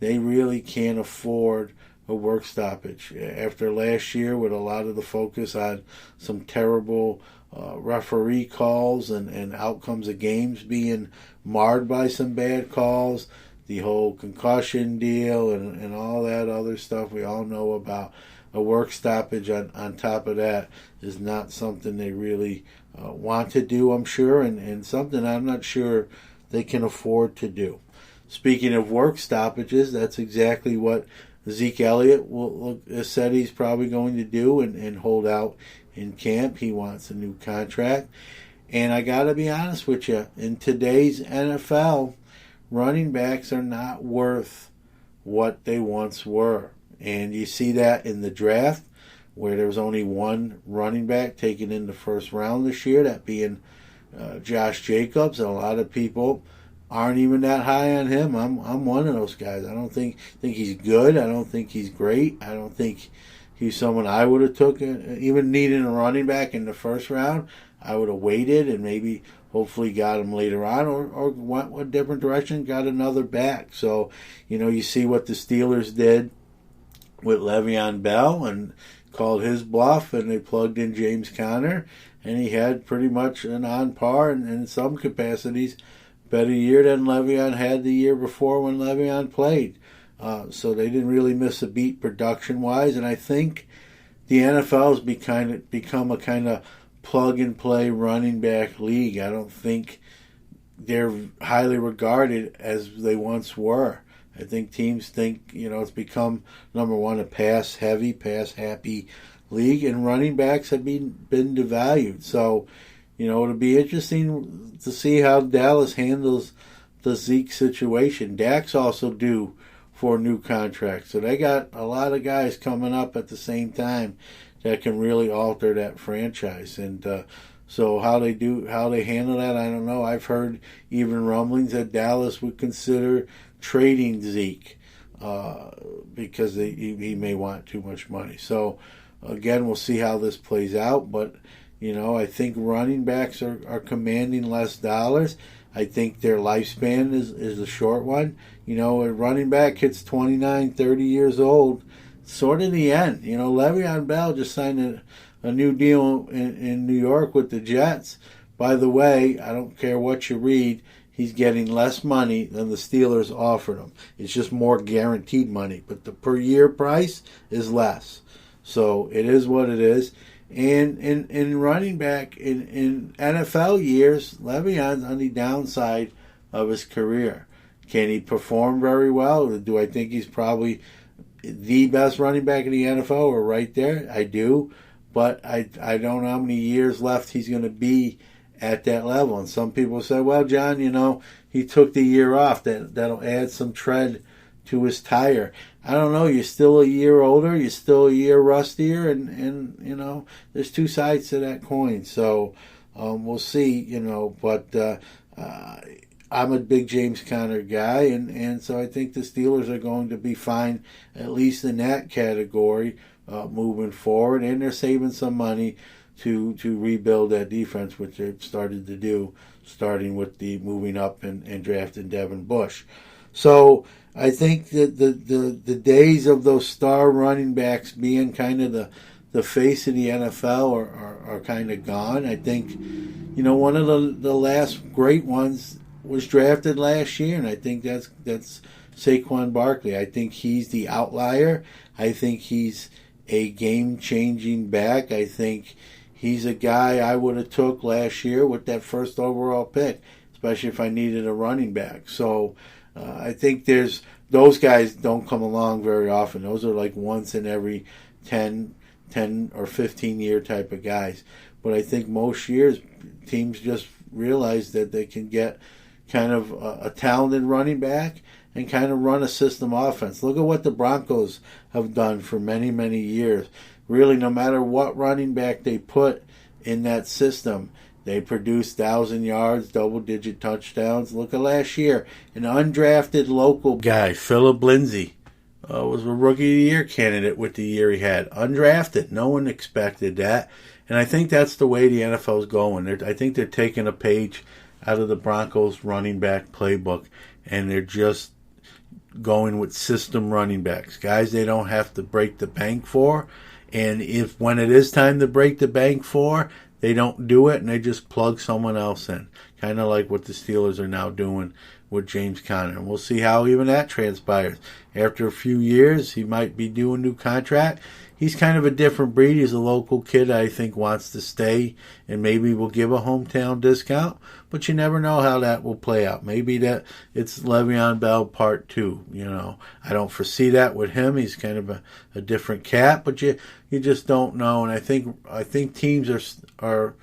They really can't afford a work stoppage. After last year, with a lot of the focus on some terrible referee calls and outcomes of games being marred by some bad calls, the whole concussion deal and all that other stuff we all know about, a work stoppage on top of that is not something they really want to do, I'm sure, and something I'm not sure they can afford to do. Speaking of work stoppages, that's exactly what Zeke Elliott said he's probably going to do and hold out in camp. He wants a new contract. And I got to be honest with you, in today's NFL, running backs are not worth what they once were. And you see that in the draft, where there was only one running back taken in the first round this year, that being Josh Jacobs. And a lot of people aren't even that high on him. I'm one of those guys. I don't think he's good. I don't think he's great. I don't think he's someone I would have took. Even needing a running back in the first round, I would have waited and maybe hopefully got him later on, or went a different direction, got another back. So, you see what the Steelers did with Le'Veon Bell and called his bluff, and they plugged in James Conner, and he had pretty much an on par and in some capacities better year than Le'Veon had the year before when Le'Veon played. So they didn't really miss a beat production-wise, and I think the NFL has become a kind of plug-and-play running back league. I don't think they're highly regarded as they once were. I think teams think, it's become, number one, a pass-heavy, pass-happy league, and running backs have been devalued. So, it'll be interesting to see how Dallas handles the Zeke situation. Dak's also due for a new contract. So they got a lot of guys coming up at the same time that can really alter that franchise. And so how they handle that, I don't know. I've heard even rumblings that Dallas would consider trading Zeke because he may want too much money. So again, we'll see how this plays out. But I think running backs are commanding less dollars. I think their lifespan is a short one. A running back hits 29, 30 years old, sort of the end. Le'Veon Bell just signed a new deal in New York with the Jets. By the way, I don't care what you read, he's getting less money than the Steelers offered him. It's just more guaranteed money, but the per year price is less. So it is what it is. And in running back, in NFL years, Le'Veon's on the downside of his career. Can he perform very well? Do I think he's probably the best running back in the NFL? Or right there? I do. but I don't know how many years left he's going to be at that level. And some people say, well, John, he took the year off. That'll add some tread to his tire. I don't know. You're still a year older. You're still a year rustier. And there's two sides to that coin. So we'll see, But I'm a big James Conner guy. And so I think the Steelers are going to be fine, at least in that category, moving forward. And they're saving some money to rebuild that defense, which they've started to do, starting with the moving up and drafting Devin Bush. So I think that the days of those star running backs being kind of the face of the NFL are kind of gone. I think, one of the last great ones was drafted last year, and I think that's Saquon Barkley. I think he's the outlier. I think he's a game-changing back. I think he's a guy I would have took last year with that first overall pick, especially if I needed a running back. So I think those guys don't come along very often. Those are like once in every 10 or 15 year type of guys. But I think most years teams just realize that they can get kind of a talented running back and kind of run a system offense. Look at what the Broncos have done for many, many years. Really, no matter what running back they put in that system, they produce 1,000 yards, double-digit touchdowns. Look at last year. An undrafted local guy, Phillip Lindsay, was a Rookie of the Year candidate with the year he had. Undrafted. No one expected that. And I think that's the way the NFL is going. I think they're taking a page out of the Broncos running back playbook, and they're just going with system running backs. Guys they don't have to break the bank for. And when it is time to break the bank for, they don't do it, and they just plug someone else in. Kind of like what the Steelers are now doing with James Conner. And we'll see how even that transpires. After a few years, he might be due a new contract. He's kind of a different breed. He's a local kid I think wants to stay and maybe will give a hometown discount. But you never know how that will play out. Maybe that it's Le'Veon Bell Part 2. I don't foresee that with him. He's kind of a different cat, but you just don't know. And I think teams are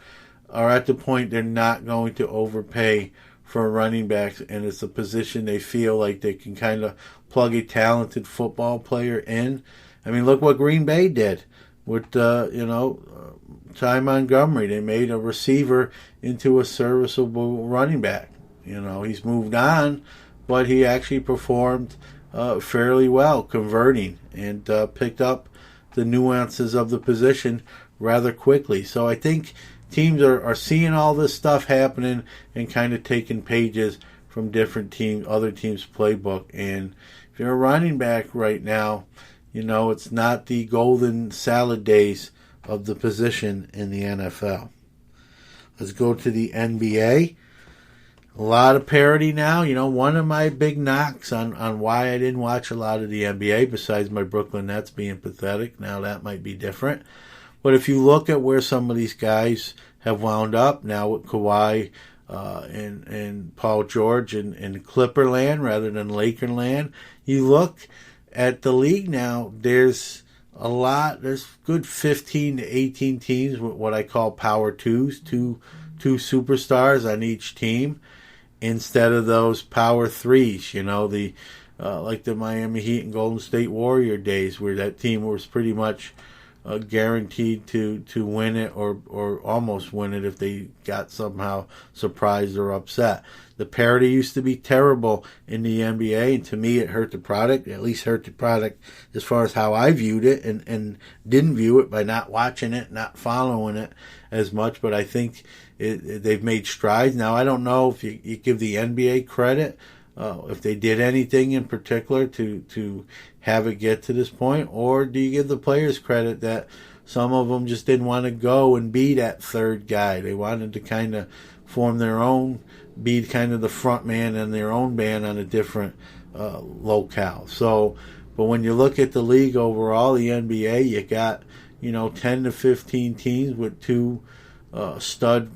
at the point they're not going to overpay for running backs, and it's a position they feel like they can kind of plug a talented football player in. I mean, look what Green Bay did with, Ty Montgomery. They made a receiver into a serviceable running back. He's moved on, but he actually performed fairly well converting and picked up the nuances of the position rather quickly. So I think teams are seeing all this stuff happening and kind of taking pages from different teams, other teams' playbook. And if you're a running back right now, it's not the golden salad days of the position in the NFL. Let's go to the NBA. A lot of parity now. One of my big knocks on why I didn't watch a lot of the NBA, besides my Brooklyn Nets being pathetic, now that might be different. But if you look at where some of these guys have wound up now with Kawhi and Paul George in Clipperland rather than Lakerland, you look at the league now, there's good 15 to 18 teams with what I call power twos, two superstars on each team, instead of those power threes, like the Miami Heat and Golden State Warrior days, where that team was pretty much guaranteed to win it or almost win it if they got somehow surprised or upset. The parity used to be terrible in the NBA, and to me it hurt the product, at least hurt the product as far as how I viewed it and didn't view it by not watching it, not following it as much. But I think they've made strides. Now, I don't know if you give the NBA credit, if they did anything in particular to have it get to this point, or do you give the players credit that some of them just didn't want to go and be that third guy? They wanted to kind of form their own, be kind of the front man in their own band on a different locale. So, but when you look at the league overall, the NBA, you got 10 to 15 teams with two stud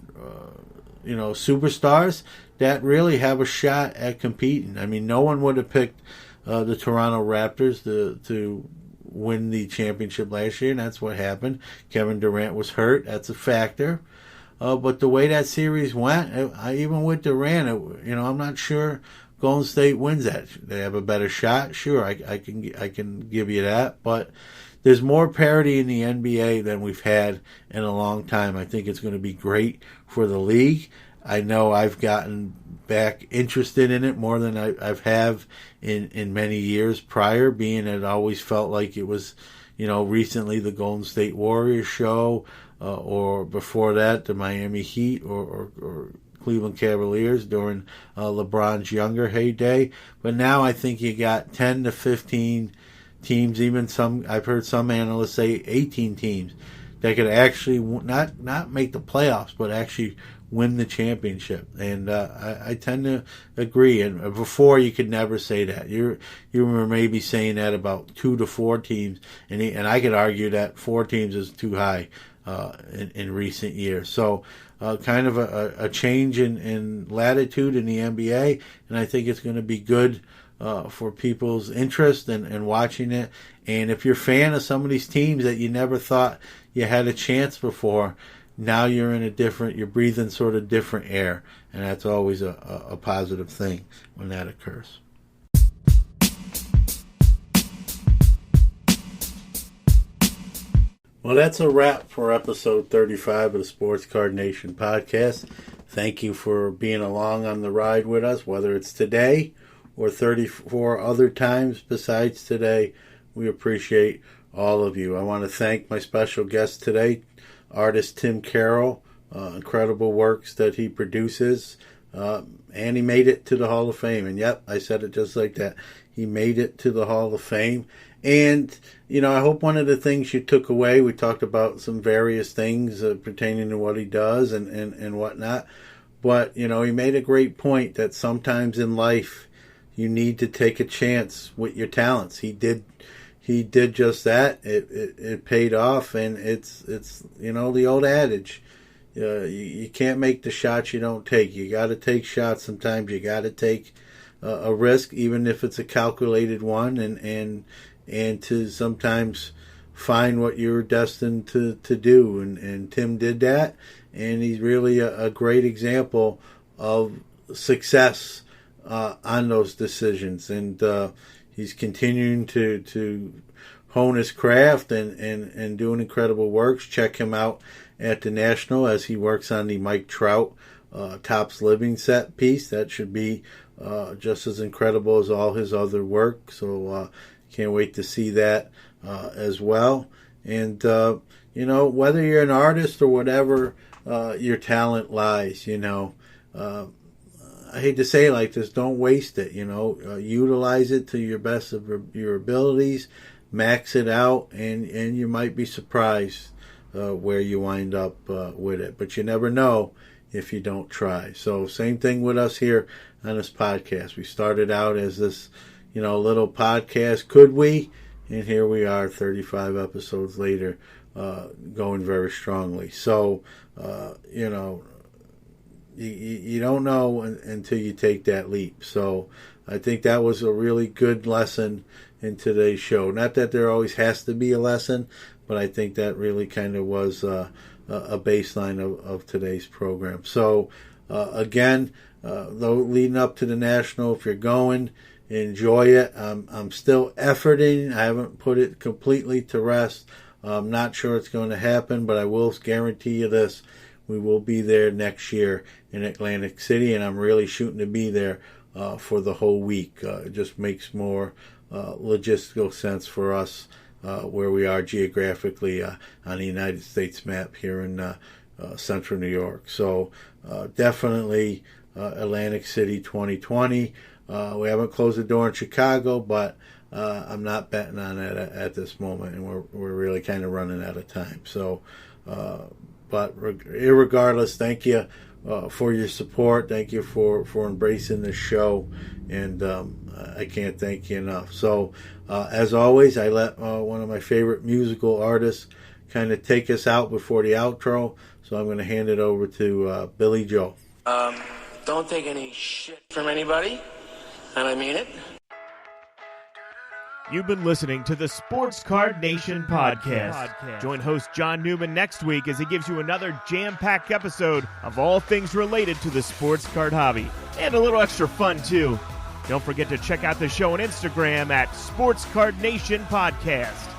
superstars that really have a shot at competing. I mean, no one would have picked the Toronto Raptors to win the championship last year, and that's what happened. Kevin Durant was hurt. That's a factor. But the way that series went, even with Durant, I'm not sure Golden State wins that. They have a better shot. Sure, I can give you that. But there's more parity in the NBA than we've had in a long time. I think it's going to be great for the league. I know I've gotten back interested in it more than I've have in many years prior, being it always felt like it was, recently the Golden State Warriors show, or before that the Miami Heat or Cleveland Cavaliers during LeBron's younger heyday. But now I think you got 10 to 15 teams, even I've heard some analysts say 18 teams that could actually not make the playoffs, but actually win the championship. And I tend to agree. And before, you could never say that. You were maybe saying that about 2 to 4 teams, and I could argue that 4 teams is too high in recent years. So kind of a change in latitude in the NBA, and I think it's going to be good for people's interest in watching it. And if you're a fan of some of these teams that you never thought you had a chance before, now you're breathing sort of different air, and that's always a positive thing when that occurs. Well, that's a wrap for episode 35 of the Sports Card Nation podcast. Thank you for being along on the ride with us, whether it's today or 34 other times besides today. We appreciate all of you. I want to thank my special guest today, Artist Tim Carroll. Incredible works that he produces. And he made it to the Hall of Fame. And yep, I said it just like that. He made it to the Hall of Fame. And, I hope one of the things you took away, we talked about some various things pertaining to what he does and whatnot. But, he made a great point that sometimes in life you need to take a chance with your talents. He did just that. It paid off, and it's the old adage. You can't make the shots you don't take. You got to take shots sometimes. You got to take a risk, even if it's a calculated one, and to sometimes find what you're destined to do. And Tim did that, and he's really a great example of success on those decisions. And he's continuing to hone his craft and doing incredible works. Check him out at the National as he works on the Mike Trout Topps Living set piece. That should be just as incredible as all his other work. So can't wait to see that as well. And, whether you're an artist or whatever your talent lies, I hate to say it like this, don't waste it, utilize it to your best of your abilities, max it out, and you might be surprised where you wind up with it. But you never know if you don't try. So same thing with us here on this podcast. We started out as this, little podcast, could we? And here we are 35 episodes later, going very strongly. So, you don't know until you take that leap. So I think that was a really good lesson in today's show. Not that there always has to be a lesson, but I think that really kind of was a baseline of today's program. So again, though leading up to the National, if you're going, enjoy it. I'm still efforting. I haven't put it completely to rest. I'm not sure it's going to happen, but I will guarantee you this. We will be there next year in Atlantic City, and I'm really shooting to be there for the whole week. It just makes more logistical sense for us where we are geographically on the United States map here in central New York. So definitely Atlantic City 2020. We haven't closed the door in Chicago, but I'm not betting on it at this moment, and we're really kind of running out of time. So, but irregardless, thank you for your support. Thank you for embracing this show, and I can't thank you enough. So, as always, I let one of my favorite musical artists kind of take us out before the outro. So I'm going to hand it over to Billy Joe. Don't take any shit from anybody, and I mean it. You've been listening to the Sports Card Nation podcast. Join host John Newman next week as he gives you another jam-packed episode of all things related to the sports card hobby. And a little extra fun, too. Don't forget to check out the show on Instagram at Sports Card Nation Podcast.